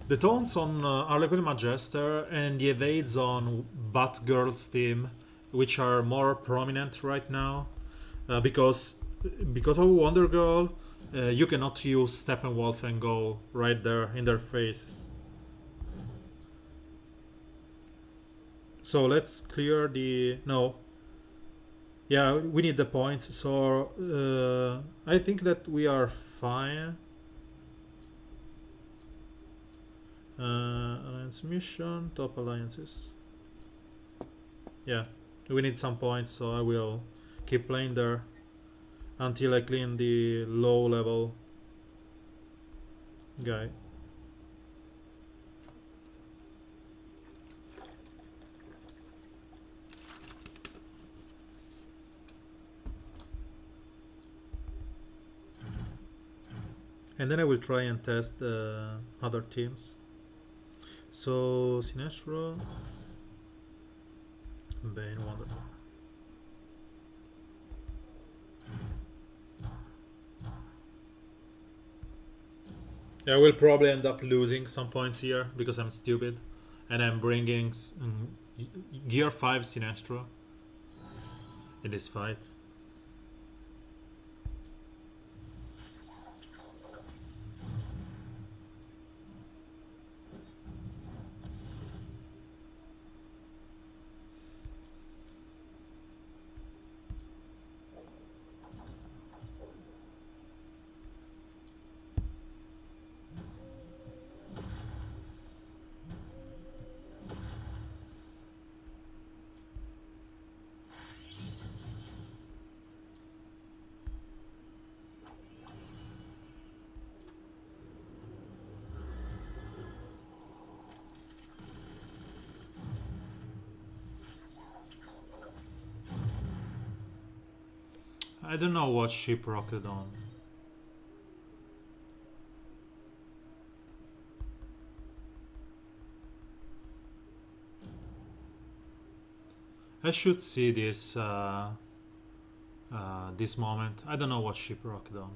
The taunts on Harlequin Magister and the evades on Batgirl's team, which are more prominent right now, because of Wonder Girl, you cannot use Steppenwolf and go right there in their faces. So let's clear the no. Yeah, we need the points. So I think that we are fine. Alliance mission, top alliances. Yeah, we need some points, so I will keep playing there until I clean the low level guy. And then I will try and test other teams. So Sinestro, Bane, Wonder. Yeah, I will probably end up losing some points here because I'm stupid, and I'm bringing Gear 5 Sinestro in this fight. I don't know what ship rocket on. I should see this this moment. I don't know what ship rocket on.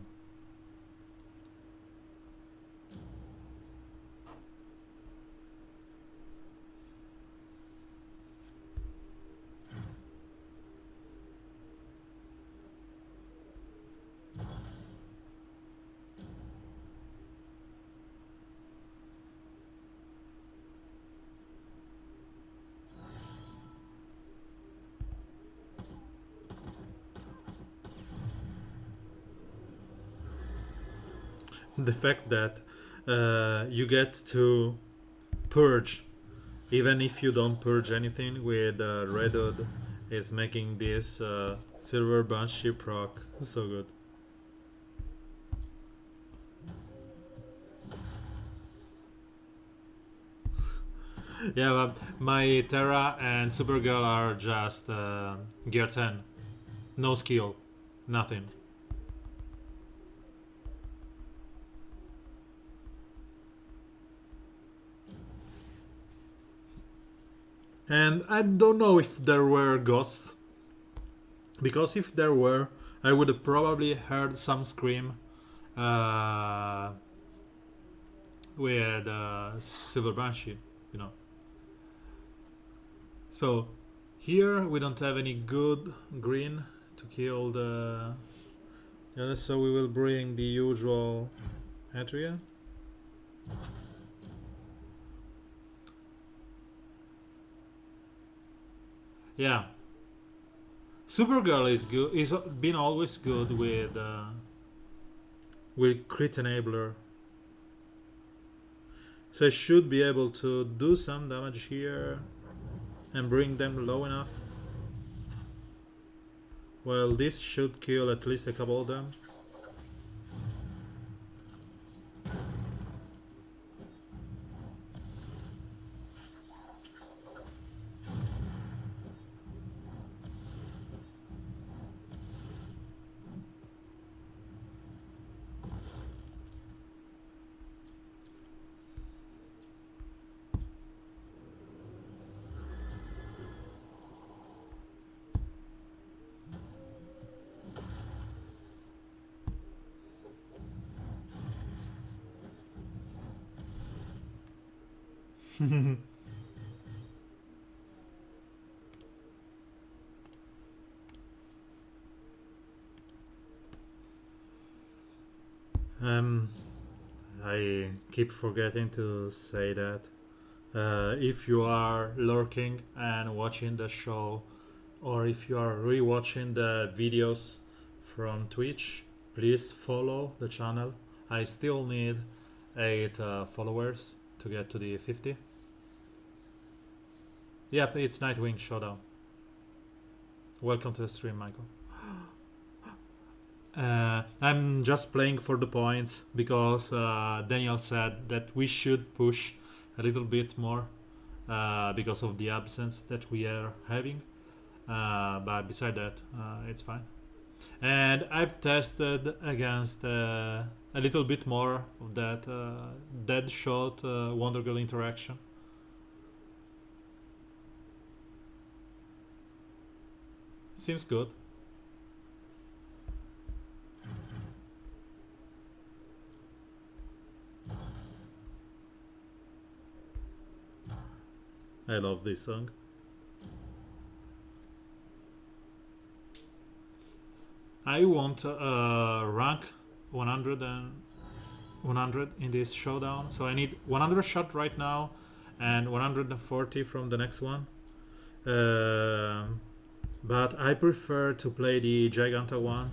the fact that you get to purge even if you don't purge anything with Redwood is making this Silver Banshee proc so good. Yeah, but my Terra and Supergirl are just gear 10. No skill. Nothing. And I don't know if there were ghosts. Because if there were, I would have probably heard some scream with Silver Banshee, you know. So here we don't have any good green to kill the others, so we will bring the usual Atria. Yeah, Supergirl is good. Is been always good with crit enabler, so I should be able to do some damage here and bring them low enough. Well, this should kill at least a couple of them. Um, I keep forgetting to say that if you are lurking and watching the show, or if you are rewatching the videos from Twitch, please follow the channel. I still need 8 followers to get to the 50. Yep, it's Nightwing Showdown. Welcome to the stream, Michael. I'm just playing for the points because Daniel said that we should push a little bit more because of the absence that we are having. But beside that, it's fine. And I've tested against a little bit more of that Deadshot Wondergirl interaction. Seems good. I love this song. I want rank 100 and 100 in this showdown, so I need 100 shot right now and 140 from the next one. But I prefer to play the Giganta one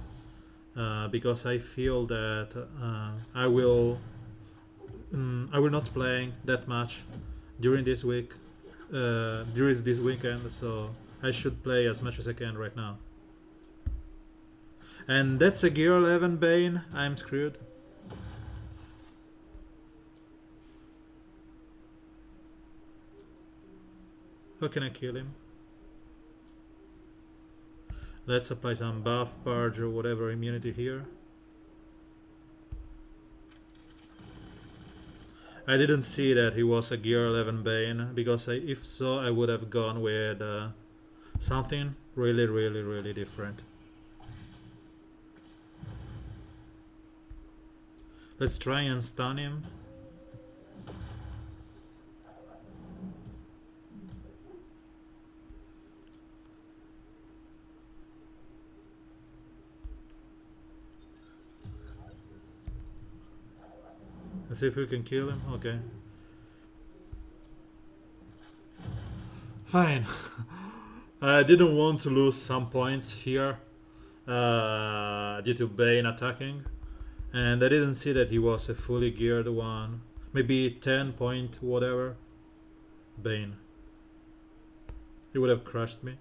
because I feel that I will not playing that much during this week, during this weekend, so I should play as much as I can right now. And that's a Gear 11 Bane. I'm screwed. How can I kill him? Let's apply some buff, purge, or whatever immunity here. I didn't see that he was a Gear 11 Bane, because if so, I would have gone with something really, really, really different. Let's try and stun him. Let's see if we can kill him. Okay. Fine. I didn't want to lose some points here due to Bane attacking. And I didn't see that he was a fully geared one. Maybe 10 point whatever. Bane. He would have crushed me.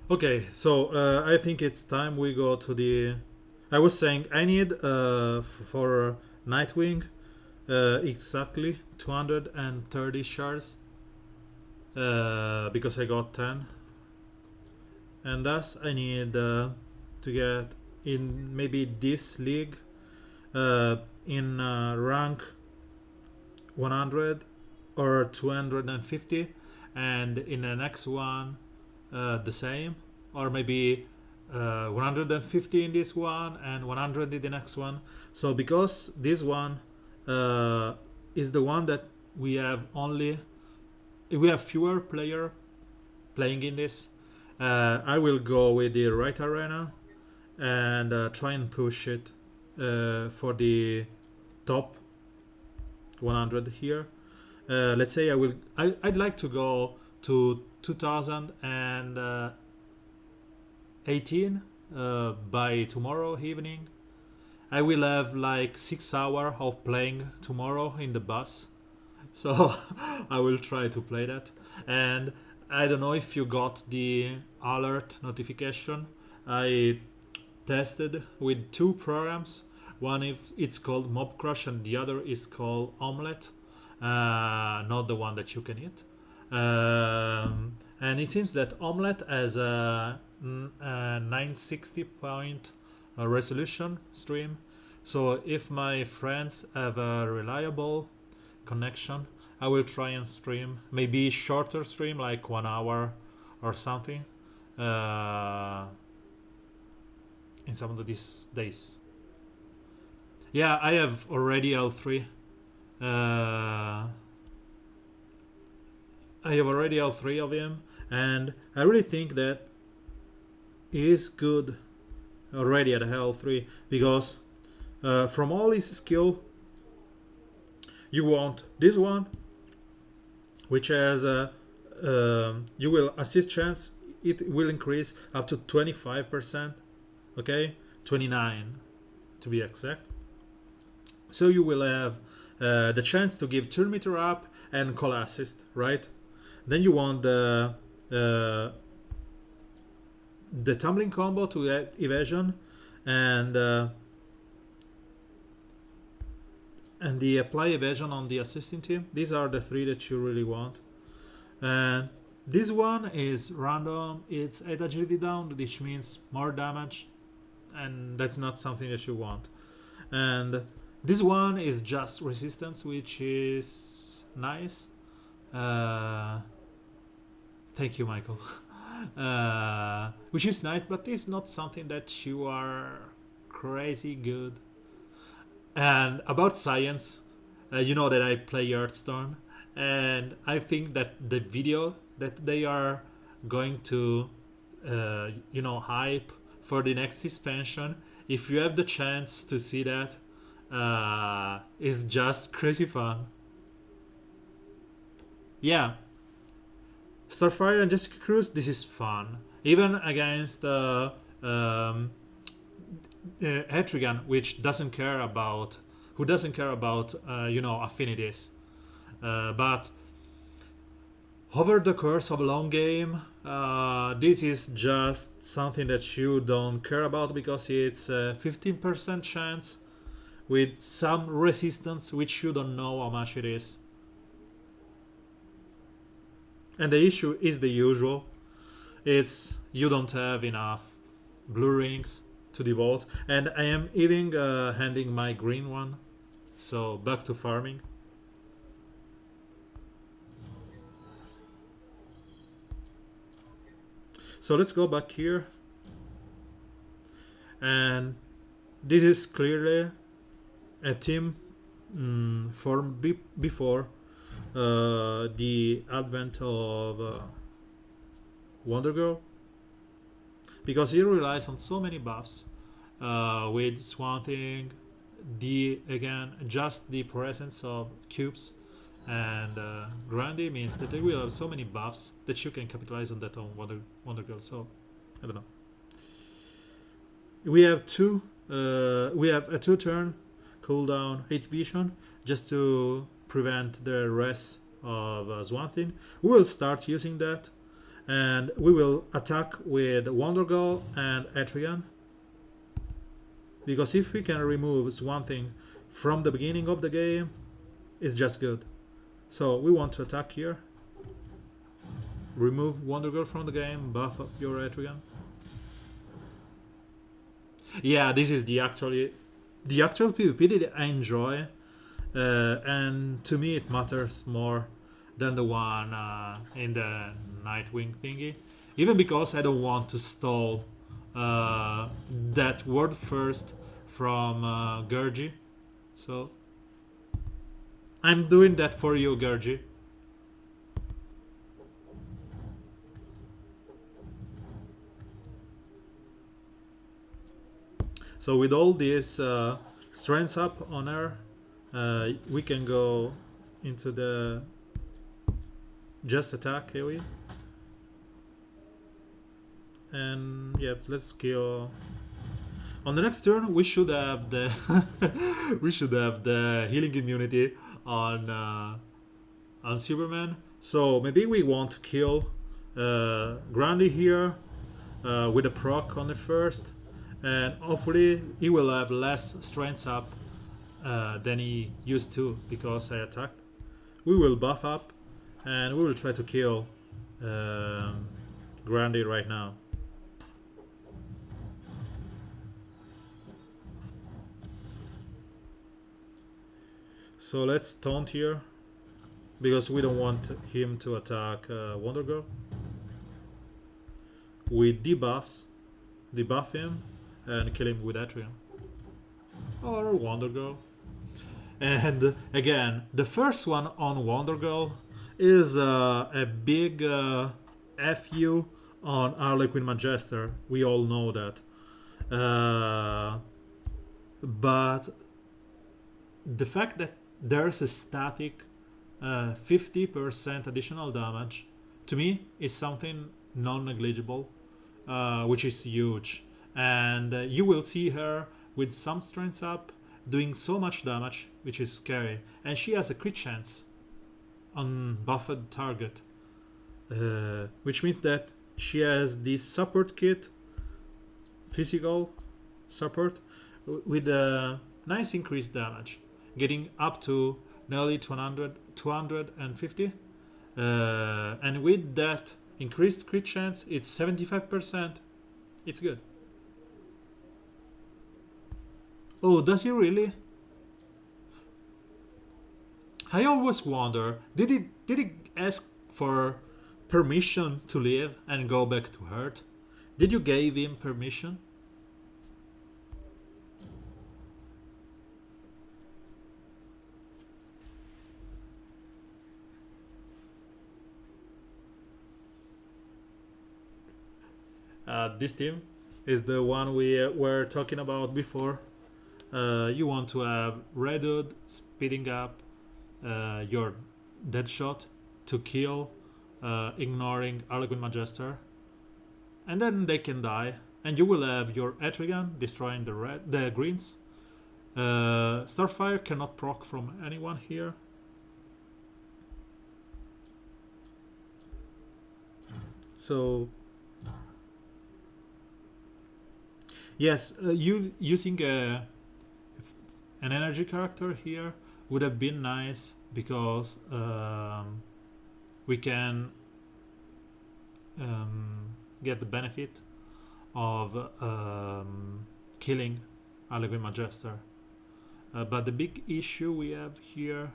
Okay, so I think it's time we go to the. I was saying I need for Nightwing exactly 230 shards because I got 10, and thus I need to get in maybe this league in rank 100 or 250, and in the next one the same, or maybe 150 in this one and 100 in the next one. So because this one is the one that we have fewer player playing in this, I will go with the right arena and try and push it for the top 100 here. Let's say I'd like to go to 2018 by tomorrow evening. I will have like 6 hours of playing tomorrow in the bus, so I will try to play that. And I don't know if you got the alert notification. I tested with 2 programs. One is it's called Mob Crush and the other is called Omelette, not the one that you can eat. And it seems that Omelette has a 960 point resolution stream. So if my friends have a reliable connection, I will try and stream maybe shorter stream like 1 hour or something in some of these days. Yeah, I have already L3. I have already L3 of him, and I really think that he is good already at L3 because from all his skill, you want this one, which has you will assist chance. It will increase up to 25%. Okay, 29 to be exact. So you will have the chance to give turn meter up and call assist, right? Then you want the tumbling combo to get evasion and the apply evasion on the assisting team. These are the 3 that you really want. And this one is random. It's 8 agility down, which means more damage, and that's not something that you want. And this one is just resistance, which is nice. Thank you, Michael. Which is nice, but it's not something that you are crazy good. And about science, you know that I play Hearthstone, and I think that the video that they are going to, hype for the next expansion, if you have the chance to see that, is just crazy fun. Yeah, Starfire and Jessica Cruz, this is fun. Even against Etrigan, which doesn't care about affinities, but over the course of a long game, this is just something that you don't care about because it's a 15% chance with some resistance, which you don't know how much it is. And the issue is the usual. It's you don't have enough blue rings to devote, and I am even handing my green one. So back to farming. So let's go back here, and this is clearly a team formed before the advent of Wondergirl, because he relies on so many buffs with Swamp Thing, just the presence of cubes And Grandi means that they will have so many buffs that you can capitalize on that on Wondergirl. So I don't know. We have two. We have a 2-turn cooldown 8 vision just to prevent the rest of Swamp Thing. We will start using that, and we will attack with Wondergirl and Etrigan. Because if we can remove Swamp Thing from the beginning of the game, it's just good. So we want to attack here. Remove Wondergirl from the game, buff up your Etrigan. Yeah, this is the actual PvP that I enjoy, and to me it matters more than the one in the Nightwing thingy. Even because I don't want to stall that word first from Gurgi. So I'm doing that for you, Gurgi. So with all these strengths up on her, we can go into the just attack AoE. And yep, let's kill. On the next turn, we should have the we should have the healing immunity on Superman. So maybe we want to kill Grandi here with a proc on the first, and hopefully he will have less strengths up than he used to because I attacked. We will buff up, and we will try to kill Grandi right now. So let's taunt here, because we don't want him to attack Wondergirl. We debuff him, and kill him with Atrium. Or Wondergirl. And again, the first one on Wondergirl is a big FU on Harlequin Magister. We all know that. But the fact that there's a static 50% additional damage, to me, is something non-negligible, which is huge. And you will see her with some strengths up doing so much damage, which is scary. And she has a crit chance on buffed target, which means that she has this support kit, physical support, with a nice increased damage, getting up to nearly 250. And with that increased crit chance, it's 75%. It's good. Oh, does he really? I always wonder, did he ask for permission to leave and go back to Earth? Did you give him permission? This team is the one we were talking about before. You want to have Redwood speeding up your Deadshot to kill, ignoring Harlequin Magister, and then they can die, and you will have your Etrigan destroying the greens. Starfire cannot proc from anyone here. So yes, you using an energy character here would have been nice, because we can get the benefit of killing Harlequin Magister. But the big issue we have here,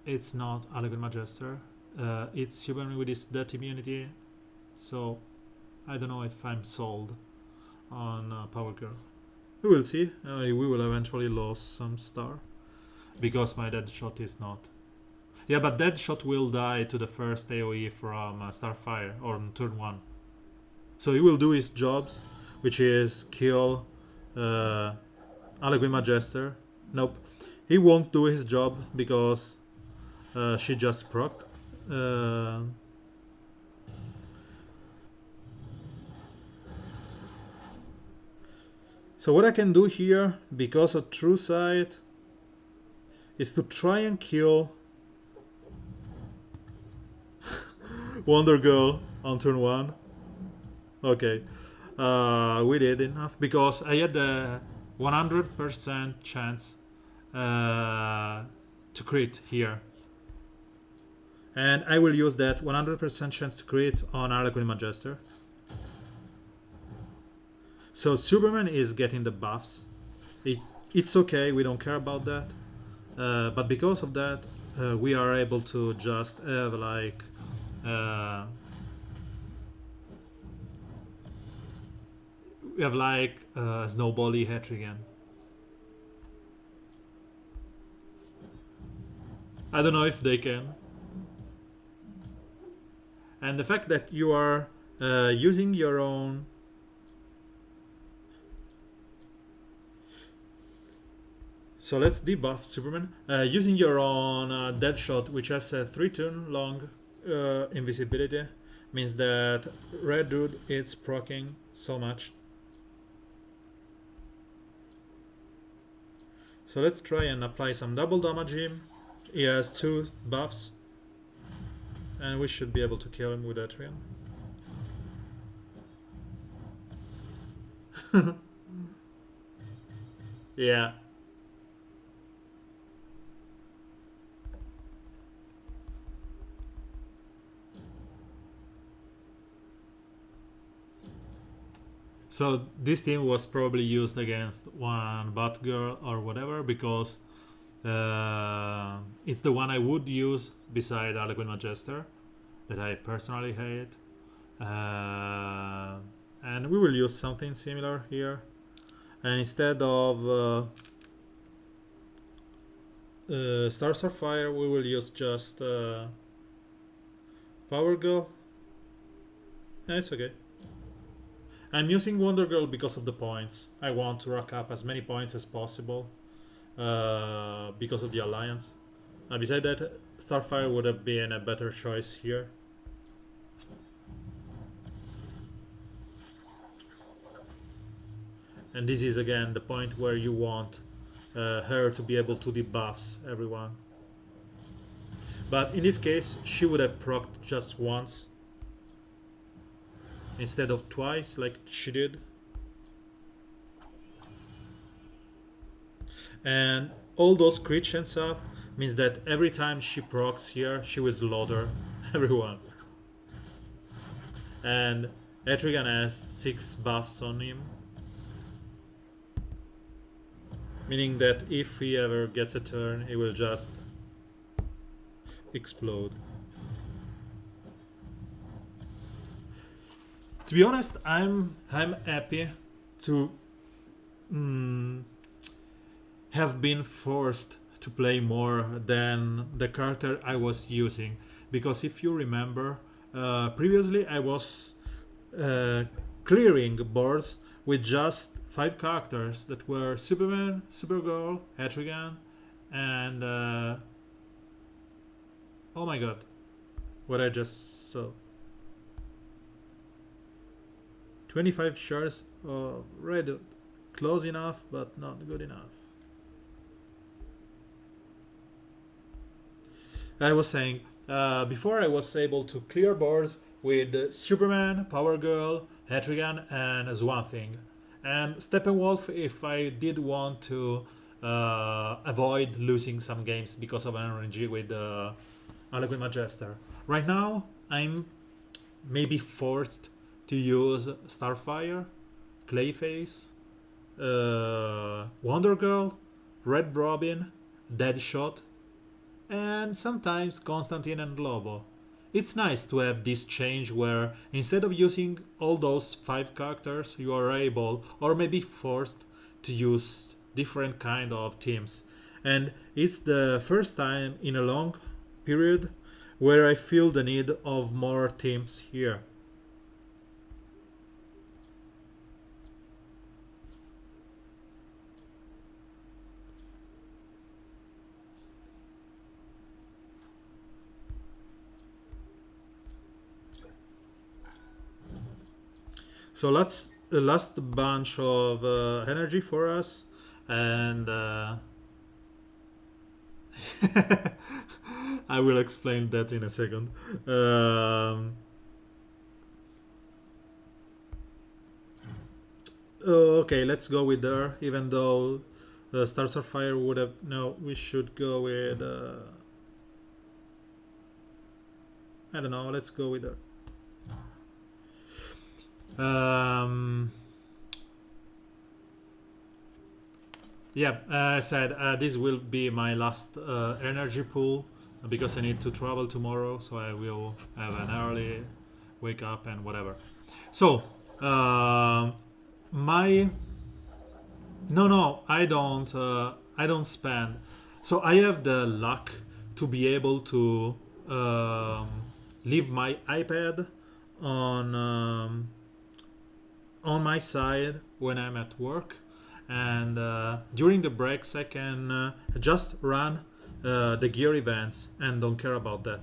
it's not Harlequin Magister, it's Superman with his death immunity. So I don't know if I'm sold on Power Girl. We will see. We will eventually lose some star, because my Deadshot is not. Yeah, but Deadshot will die to the first AoE from Starfire on turn 1. So he will do his jobs, which is kill Harlequin Magister. Nope, he won't do his job, because She just procced. Uh, so what I can do here, because of True Sight, is to try and kill Wonder Girl on turn 1. Okay. We did enough because I had a 100% chance to crit here. And I will use that 100% chance to crit on Harlequin Magister. So Superman is getting the buffs. It's okay, we don't care about that. But because of that, we are able to just have like we have like Snowbally Hetrigan. I don't know if they can. And the fact that you are using your own so let's debuff Superman. Using your own Deadshot, which has a 3 turn long invisibility, means that Red Dude is proccing so much. So let's try and apply some double damage him. He has 2 buffs. And we should be able to kill him with Atrian. Yeah. So this team was probably used against one Batgirl or whatever because it's the one I would use beside Harlequin Magister that I personally hate. And we will use something similar here. And instead of Star Sapphire, we will use just Power Girl. And it's okay. I'm using Wonder Girl because of the points. I want to rack up as many points as possible because of the alliance. Besides that, Starfire would have been a better choice here. And this is again the point where you want her to be able to debuffs everyone. But in this case, she would have procced just once instead of twice like she did. And all those crit chance up means that every time she procs here, she will slaughter everyone. And Etrigan has 6 buffs on him, meaning that if he ever gets a turn, he will just explode. To be honest, I'm happy to have been forced to play more than the character I was using, because if you remember, previously I was clearing boards with just 5 characters that were Superman, Supergirl, Etrigan, and oh my god, what I just saw. 25 shares of Red. Close enough, but not good enough. I was saying, before I was able to clear boards with Superman, Power Girl, Etrigan, and Swamp Thing. And Steppenwolf if I did want to avoid losing some games because of an RNG with Harlequin Magister. Right now, I'm maybe forced to use Starfire, Clayface, Wonder Girl, Red Robin, Deadshot, and sometimes Constantine and Lobo. It's nice to have this change where instead of using all those 5 characters, you are able or maybe forced to use different kind of teams. And it's the first time in a long period where I feel the need of more teams here. So let's last bunch of energy for us, and I will explain that in a second. Okay, let's go with her. Even though Stars of Fire would have no, we should go with. I don't know. Let's go with her. Yeah, I said this will be my last energy pool because I need to travel tomorrow, so I will have an early wake up and whatever. So, my no, I don't spend. So I have the luck to be able to leave my iPad on on my side when I'm at work, and during the breaks I can just run the gear events and don't care about that.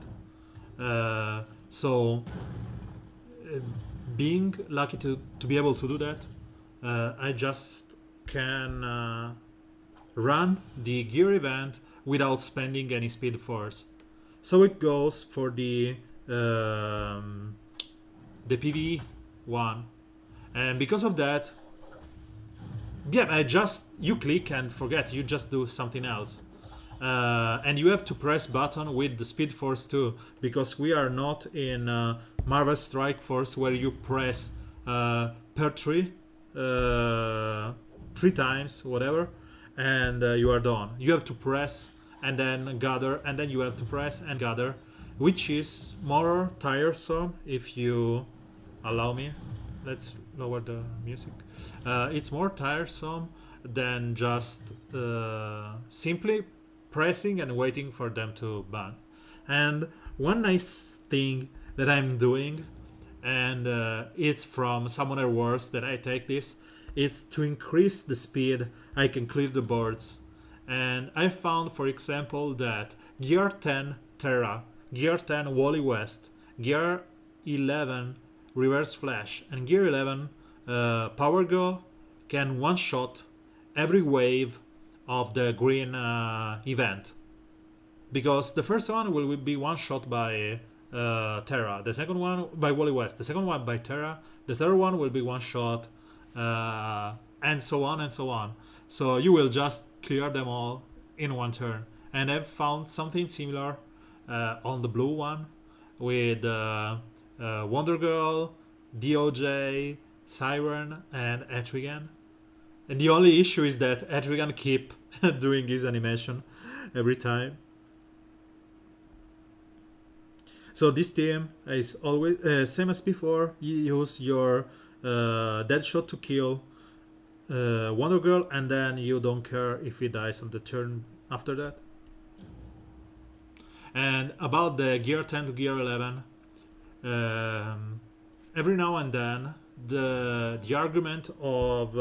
So being lucky to be able to do that, I just can run the gear event without spending any speed force. So it goes for the PvE one, and because of that, yeah, I just you click and forget. You just do something else, and you have to press button with the speed force too, because we are not in Marvel Strike Force where you press per three times whatever, and you are done. You have to press and then gather, and then you have to press and gather, which is more tiresome if you allow me. Let's lower the music. It's more tiresome than just simply pressing and waiting for them to ban. And one nice thing that I'm doing, and it's from Summoner Wars that I take this, it's to increase the speed I can clear the boards. And I found, for example, that Gear 10 Terra, Gear 10 Wally West, Gear 11 Reverse Flash, and Gear 11 Power Girl can one-shot every wave of the green event. Because the first one will be one-shot by Terra, the second one by Wally West, the second one by Terra, the third one will be one-shot, and so on and so on. So you will just clear them all in one turn. And I've found something similar on the blue one with Wondergirl, DOJ, Siren, and Etrigan. And the only issue is that Etrigan keep doing his animation every time. So this team is always same as before. You use your Deadshot to kill Wondergirl, and then you don't care if he dies on the turn after that. And about the Gear 10 to Gear 11, every now and then the argument of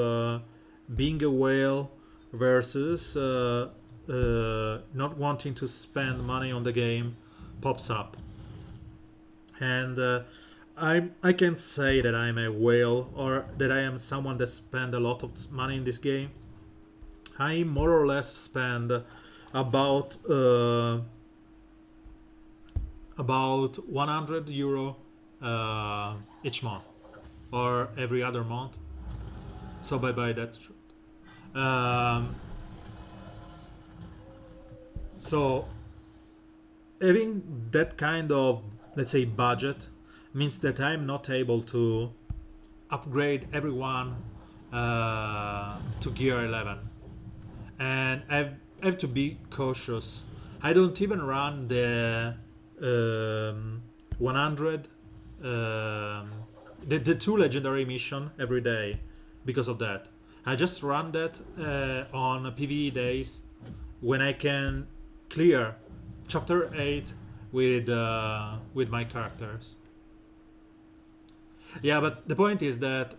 being a whale versus not wanting to spend money on the game pops up. And I can't say that I'm a whale or that I am someone that spend a lot of money in this game. I more or less spend about 100 euro each month or every other month. So bye bye that. So having that kind of, let's say, budget means that I'm not able to upgrade everyone to Gear 11, and I have to be cautious. I don't even run the 100 the two legendary mission every day because of that. I just run that on PvE days when I can clear chapter 8 with my characters. Yeah, but the point is that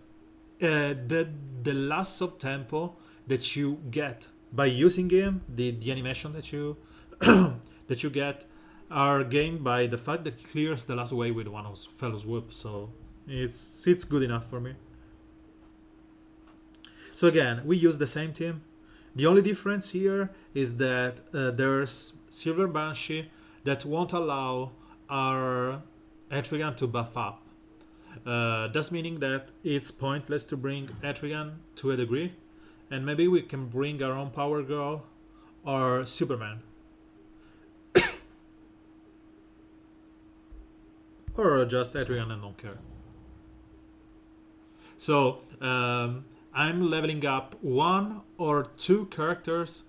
the loss of tempo that you get by using him, the animation that you that you get, are gained by the fact that he clears the last wave with one of fellow swoop. So it's good enough for me. So again, we use the same team. The only difference here is that there's Silver Banshee that won't allow our Etrigan to buff up. That's meaning that it's pointless to bring Etrigan to a degree, and maybe we can bring our own Power Girl or Superman. Or just Etrigan and don't care. So I'm leveling up 1 or 2 characters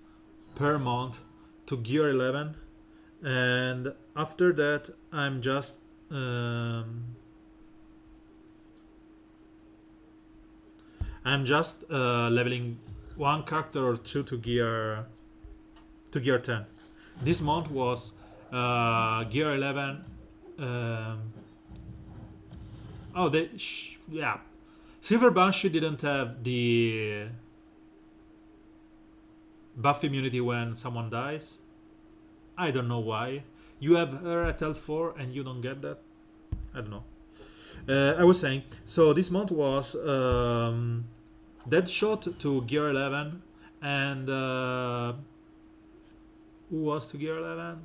per month to gear 11, and after that I'm just leveling 1 character or 2 to gear 10. This month was gear 11. Yeah. Silver Banshee didn't have the buff immunity when someone dies. I don't know why. You have her at L4 and you don't get that. I don't know. I was saying, so this month was Deadshot to gear 11 and who was to gear 11?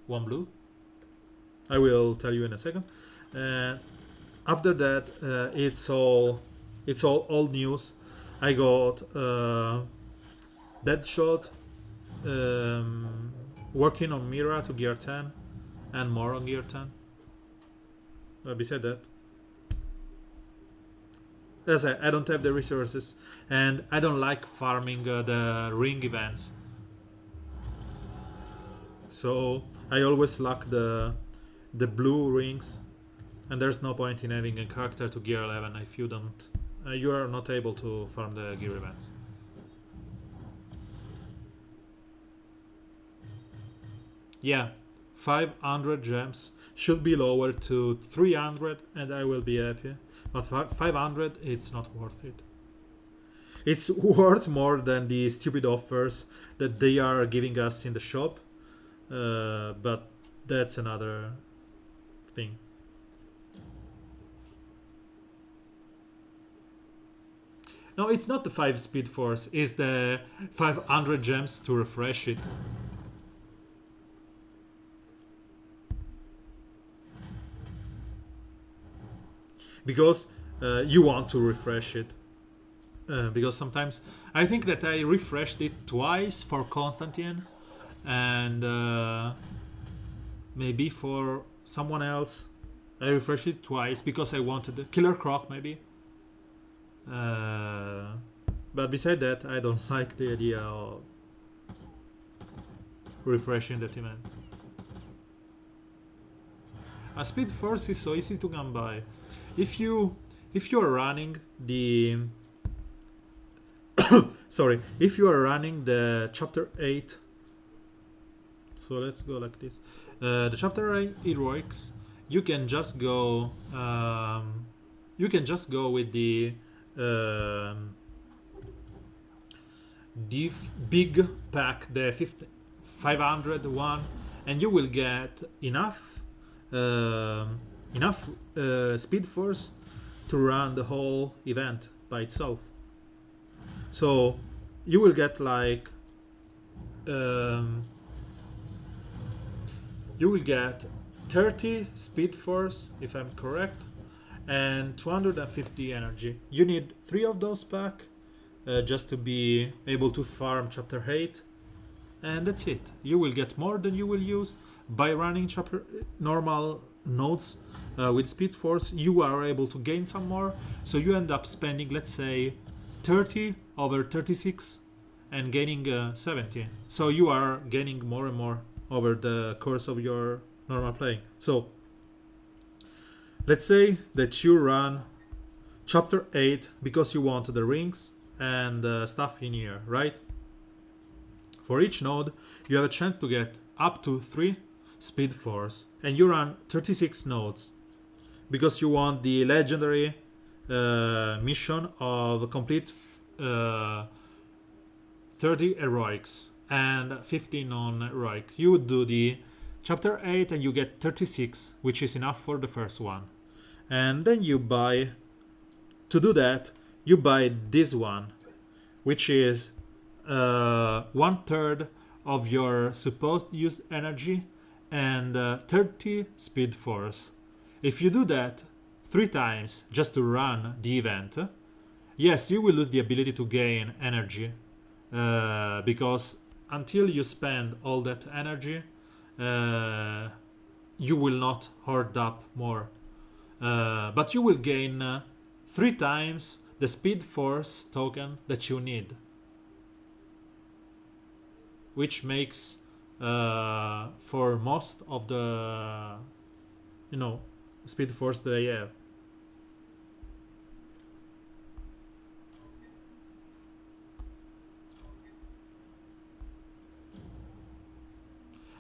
One blue. I will tell you in a second. After that, it's all old news. I got Deadshot working on Mira to gear 10 and more on gear 10. Beside that, as I don't have the resources and I don't like farming the ring events. So I always lack the blue rings, and there's no point in having a character to gear 11 if you don't you are not able to farm the gear events. Yeah, 500 gems should be lowered to 300 and I will be happy, but 500 it's not worth it. It's worth more than the stupid offers that they are giving us in the shop, but that's another thing. No, it's not the 5 speed force, it's the 500 gems to refresh it. Because you want to refresh it. Because sometimes I think that I refreshed it twice for Constantine and maybe for someone else I refreshed it twice because I wanted the Killer Croc maybe. But beside that, I don't like the idea of refreshing that event. A speed force is so easy to come by. If you're running the sorry, if you are running the chapter 8, so let's go like this. The chapter 8 heroics, you can just go with the big pack, the 500 one, and you will get enough speed force to run the whole event by itself. So you will get like you will get 30 speed force if I'm correct and 250 energy. You need 3 of those pack just to be able to farm chapter 8, and that's it. You will get more than you will use by running chapter normal nodes with speed force. You are able to gain some more, so you end up spending, let's say, 30 over 36 and gaining 70. So you are gaining more and more over the course of your normal playing. So let's say that you run chapter 8 because you want the rings and stuff in here, right? For each node you have a chance to get up to 3 speed force, and you run 36 nodes because you want the legendary mission of complete 30 heroics and 15 non-heroic. You would do the chapter 8 and you get 36, which is enough for the first one. And then you buy, to do that, you buy this one, which is 1/3 of your supposed use energy and 30 speed force. If you do that 3 times just to run the event, yes, you will lose the ability to gain energy because until you spend all that energy, you will not hoard up more. But you will gain 3 times the speed force token that you need, which makes for most of the speed force that I have.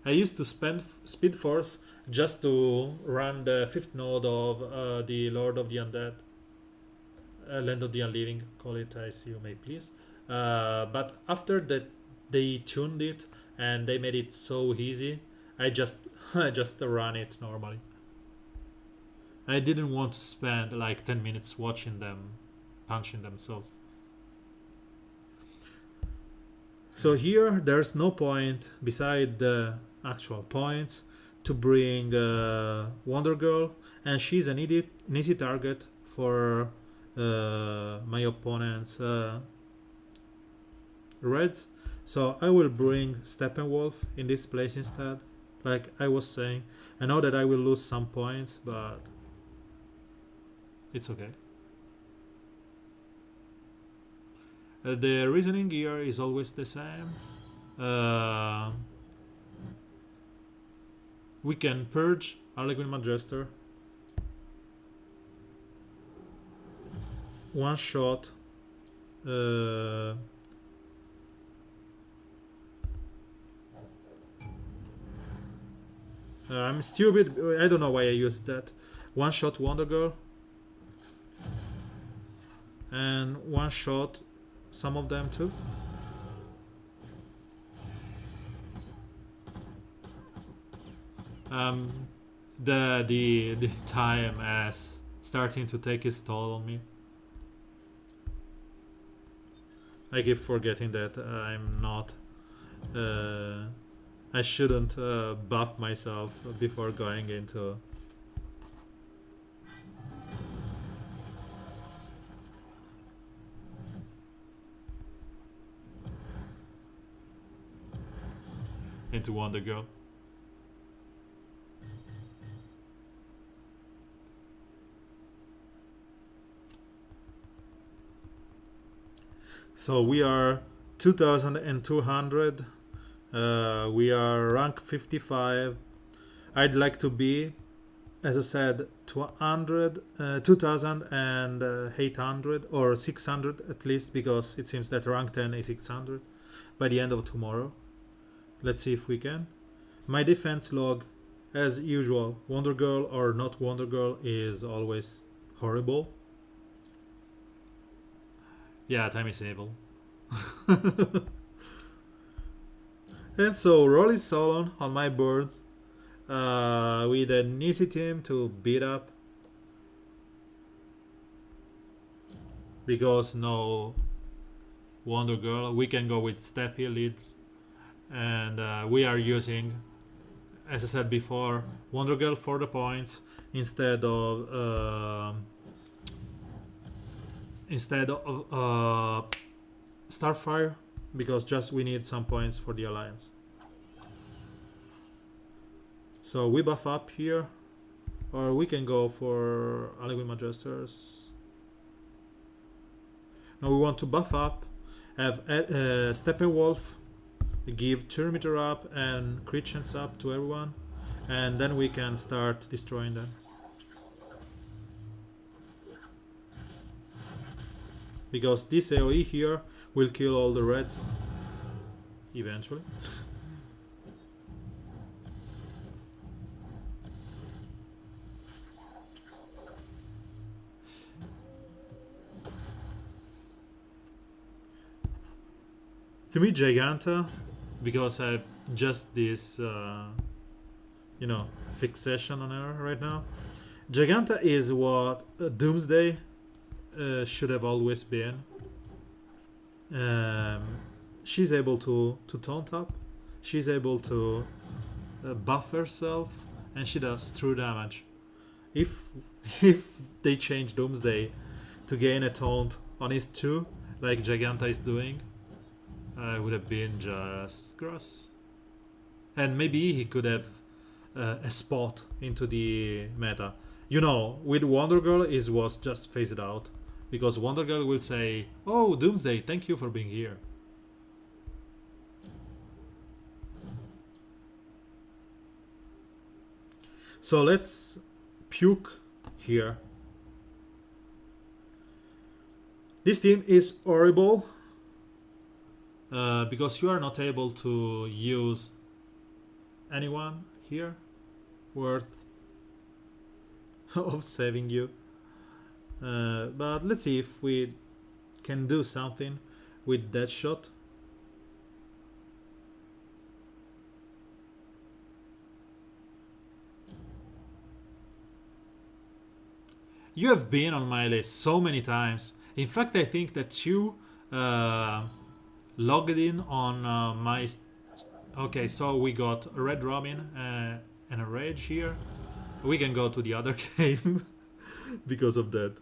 I used to spend speed force just to run the 5th node of the Lord of the Undead, Land of the Unliving, call it as you may please. But after that they tuned it and they made it so easy, I just run it normally. I didn't want to spend like 10 minutes watching them punching themselves. So here there's no point beside the actual points to bring Wondergirl, and she's an easy target for my opponent's reds. So I will bring Steppenwolf in this place instead. Like I was saying, I know that I will lose some points, but it's okay. The reasoning here is always the same. We can purge Harlequin Magister, one shot I'm stupid, I don't know why I used that. One shot Wondergirl and one shot some of them too. The time is starting to take its toll on me. I keep forgetting that I'm not I shouldn't buff myself before going into Wondergirl. So we are 2200. We are rank 55. I'd like to be, as I said, 2800 or 600 at least, because it seems that rank 10 is 600 by the end of tomorrow. Let's see if we can. My defense log, as usual, Wondergirl or not Wondergirl, is always horrible. Yeah, time is able. And so Rolly Solon on my boards with an easy team to beat up, because no Wondergirl. We can go with Steppy leads, and we are using, as I said before, Wondergirl for the points instead of Starfire, because just we need some points for the alliance. So we buff up here, or we can go for Aliwin Magisters. Now we want to buff up, have Steppenwolf give Terminator up and crit chance up to everyone, and then we can start destroying them. Because this AoE here will kill all the reds eventually. To me, Giganta, because I have just this fixation on her right now. Giganta is what Doomsday should have always been. Um, she's able to taunt up. She's able to buff herself, and she does true damage. If if they change Doomsday to gain a taunt on his 2, like Giganta is doing, would have been just gross. And maybe he could have a spot into the meta. You know, with Wondergirl, it was just phased out. Because Wondergirl will say, "Oh, Doomsday, thank you for being here." So let's puke here. This team is horrible because you are not able to use anyone here worth of saving you. But let's see if we can do something with that shot. You have been on my list so many times. In fact, I think that you logged in on my... Okay, so we got a Red Robin and a Rage here. We can go to the other game because of that.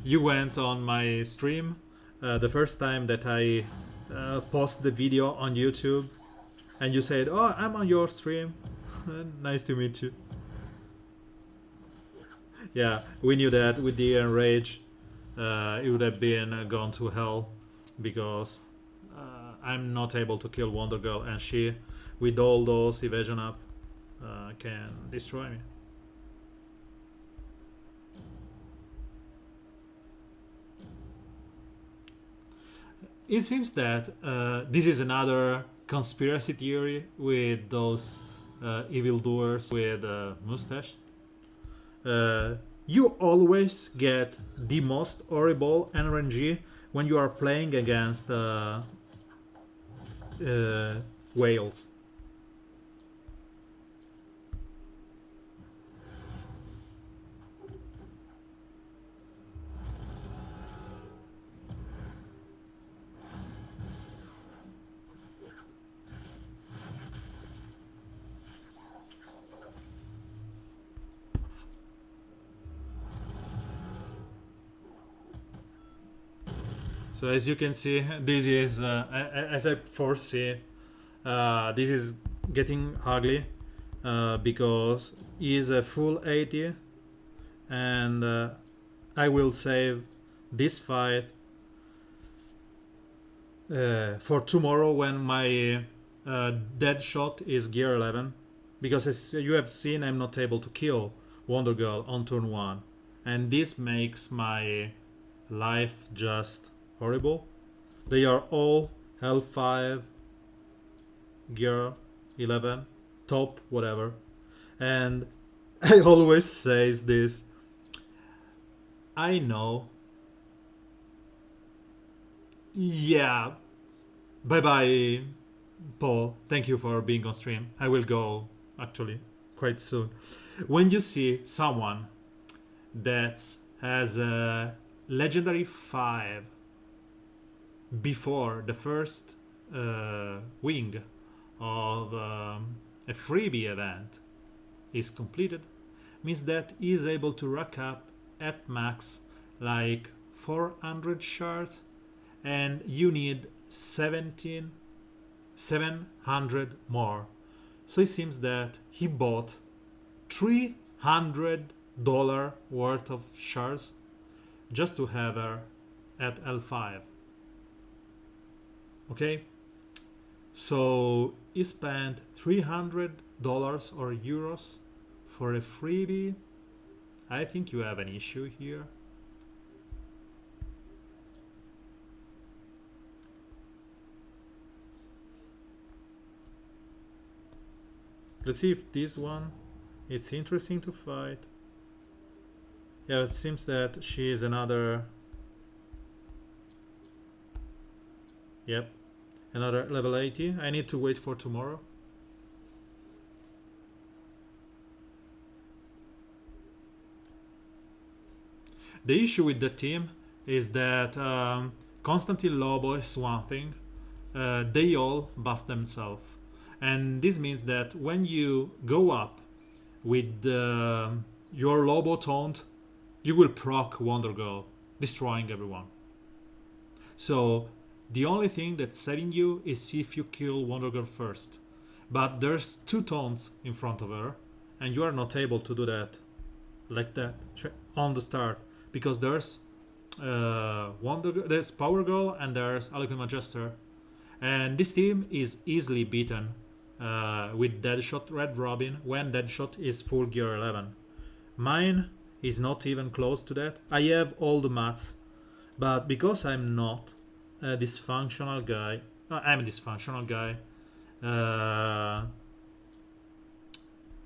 You went on my stream the first time that I posted the video on YouTube, and you said, "Oh, I'm on your stream." Nice to meet you. Yeah, we knew that with the Enrage, it would have been gone to hell because I'm not able to kill Wondergirl, and she, with all those evasion up, can destroy me. It seems that this is another conspiracy theory with those evildoers with mustache. You always get the most horrible RNG when you are playing against whales. So as you can see, this is, as I foresee, this is getting ugly because he is a full 80, and I will save this fight for tomorrow when my dead shot is gear 11, because as you have seen, I'm not able to kill Wondergirl on turn 1, and this makes my life just horrible. They are all health 5, gear 11, top, whatever. And I always says this. I know. Yeah. Bye bye, Paul. Thank you for being on stream. I will go actually quite soon. When you see someone that has a legendary 5 before the first wing of a freebie event is completed, means that he is able to rack up at max like 400 shards, and you need 700 more. So it seems that he bought $300 worth of shards just to have her at L5. Okay, so he spent $300 or euros for a freebie. I think you have an issue here. Let's see if this one, it's interesting to fight. Yeah, it seems that she is another... Yep, another level 80. I need to wait for tomorrow. The issue with the team is that Constantine Lobo is one thing. They all buff themselves. And this means that when you go up with your Lobo taunt, you will proc Wondergirl, destroying everyone. So the only thing that's saving you is if you kill Wondergirl first. But there's two taunts in front of her, and you are not able to do that like that on the start, because there's there's Power Girl and there's Harlequin Magister, and this team is easily beaten with Deadshot Red Robin when Deadshot is full gear 11. Mine is not even close to that. I have all the mats, but because I'm not a dysfunctional guy, I'm a dysfunctional guy,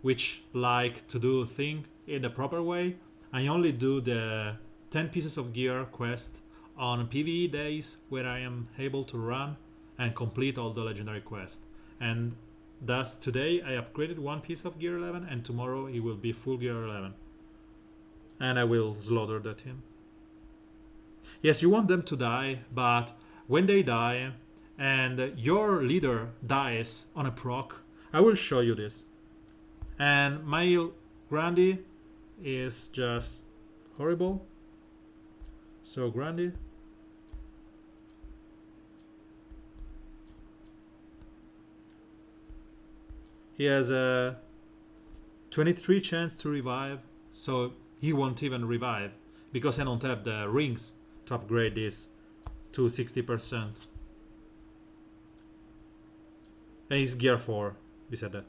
which like to do thing in the proper way. I only do the 10 pieces of gear quest on PvE days where I am able to run and complete all the legendary quests. And thus today I upgraded one piece of gear 11, and tomorrow it will be full gear 11. And I will slaughter that team. Yes, you want them to die, but when they die and your leader dies on a proc, I will show you this. And my Grandy is just horrible. So Grandy, he has a 23 chance to revive, so he won't even revive because I don't have the rings to upgrade this to 60%. And he's gear 4, we said that.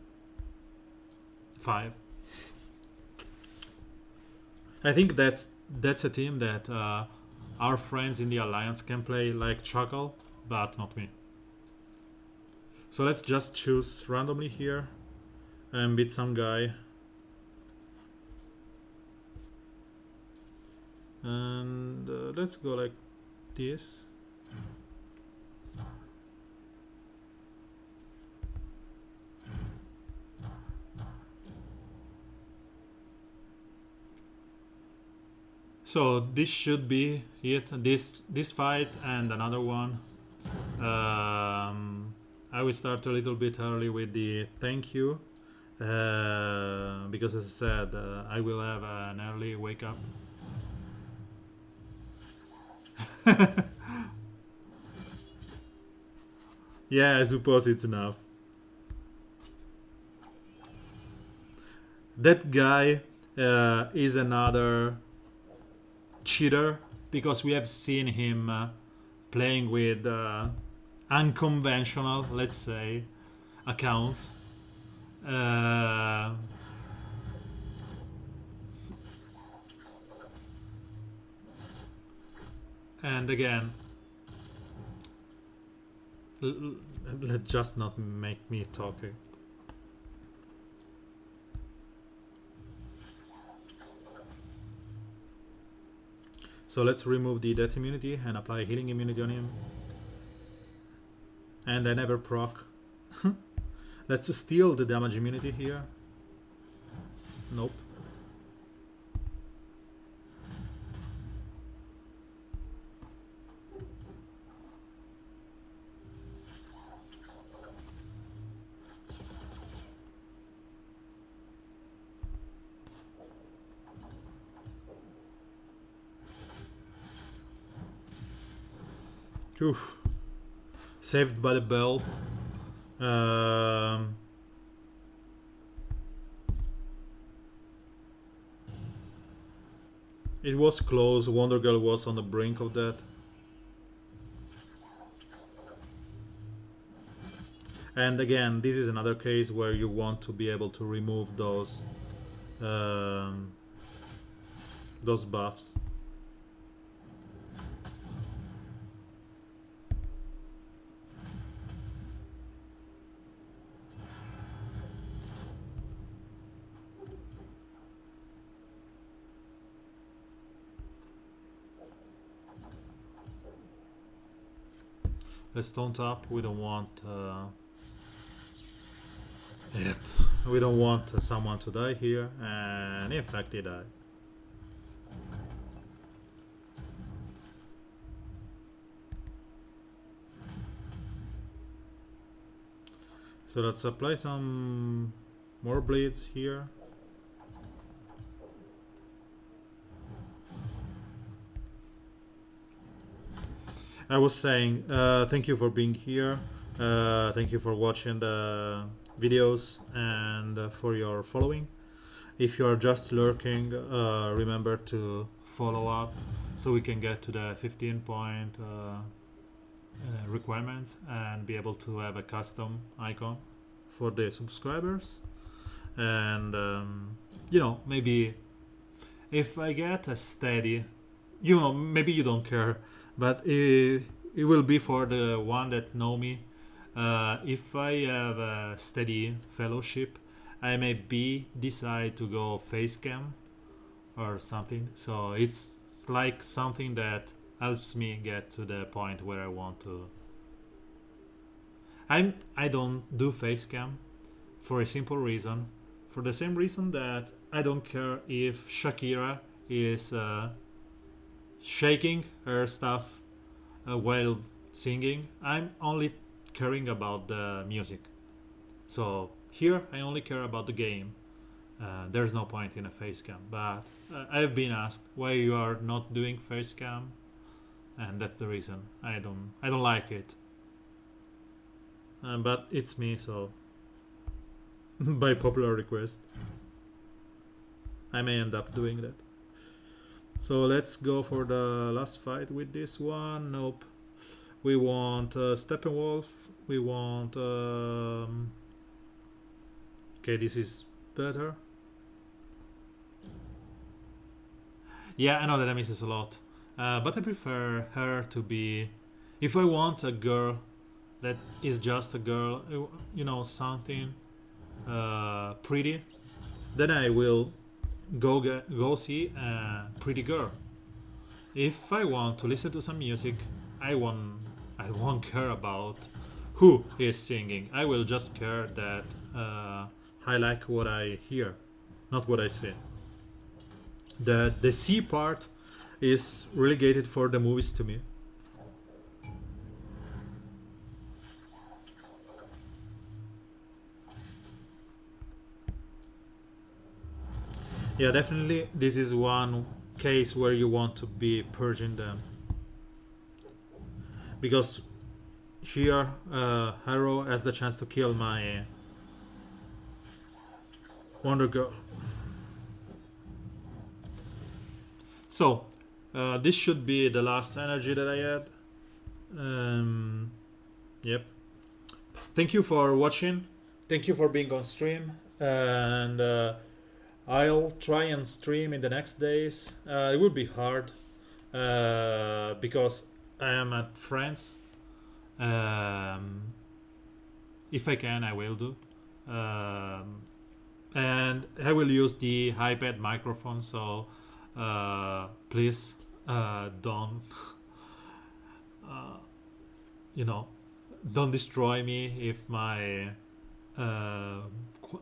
5. I think that's a team that our friends in the Alliance can play like Chuckle, but not me. So let's just choose randomly here and beat some guy. And let's go like this. So this should be it. This fight and another one. I will start a little bit early with the thank you, because as I said, I will have an early wake up. Yeah, I suppose it's enough. That guy is another cheater, because we have seen him playing with unconventional, let's say, accounts. And again, let's just not make me talk. So let's remove the death immunity and apply healing immunity on him. And I never proc. Let's steal the damage immunity here. Nope. Oof. Saved by the bell. It was close. Wondergirl was on the brink of that. And again, this is another case where you want to be able to remove those buffs. Let's taunt up. We don't want. Yep. We don't want someone to die here, and in fact, he died. So let's apply some more blades here. I was saying, thank you for being here. Thank you for watching the videos and for your following. If you are just lurking, remember to follow up so we can get to the 15 point requirement and be able to have a custom icon for the subscribers. And you know, maybe if I get a steady, you know, maybe you don't care, but it will be for the one that know me. If I have a steady fellowship, I maybe decide to go face cam or something. So it's like something that helps me get to the point where I want to. I don't do face cam for a simple reason, for the same reason that I don't care if Shakira is shaking her stuff while singing. I'm only caring about the music. So here I only care about the game. There's no point in a face cam. But I've been asked why you are not doing face cam, and that's the reason. I don't like it. But it's me, so by popular request, I may end up doing that. So let's go for the last fight with this one. Nope. We want Steppenwolf. We want. Okay, this is better. Yeah, I know that misses a lot. But I prefer her to be. If I want a girl that is just a girl, you know, something pretty, then I will go see a pretty girl. If I want to listen to some music, I won't care about who is singing. I will just care that I like what I hear, not what I see. The C part is relegated for the movies to me. Yeah, definitely this is one case where you want to be purging them. Because here Harrow has the chance to kill my Wondergirl. So this should be the last energy that I had. Yep. Thank you for watching. Thank you for being on stream. And I'll try and stream in the next days. It will be hard because I am at friends. If I can, I will do. And I will use the iPad microphone, so please don't, you know, don't destroy me if my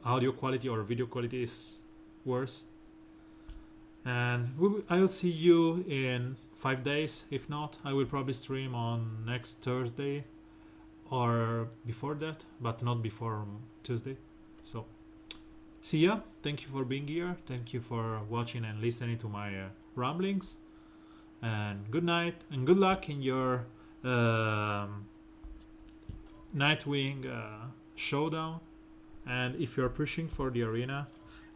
audio quality or video quality is worse. And I'll see you in 5 days. If not, I will probably stream on next Thursday or before that, but not before Tuesday. So see ya. Thank you for being here. Thank you for watching and listening to my ramblings. And good night and good luck in your Nightwing showdown. And if you're pushing for the arena,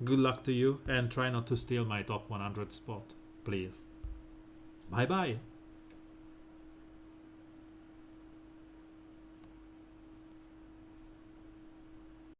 good luck to you, and try not to steal my top 100 spot, please. Bye bye.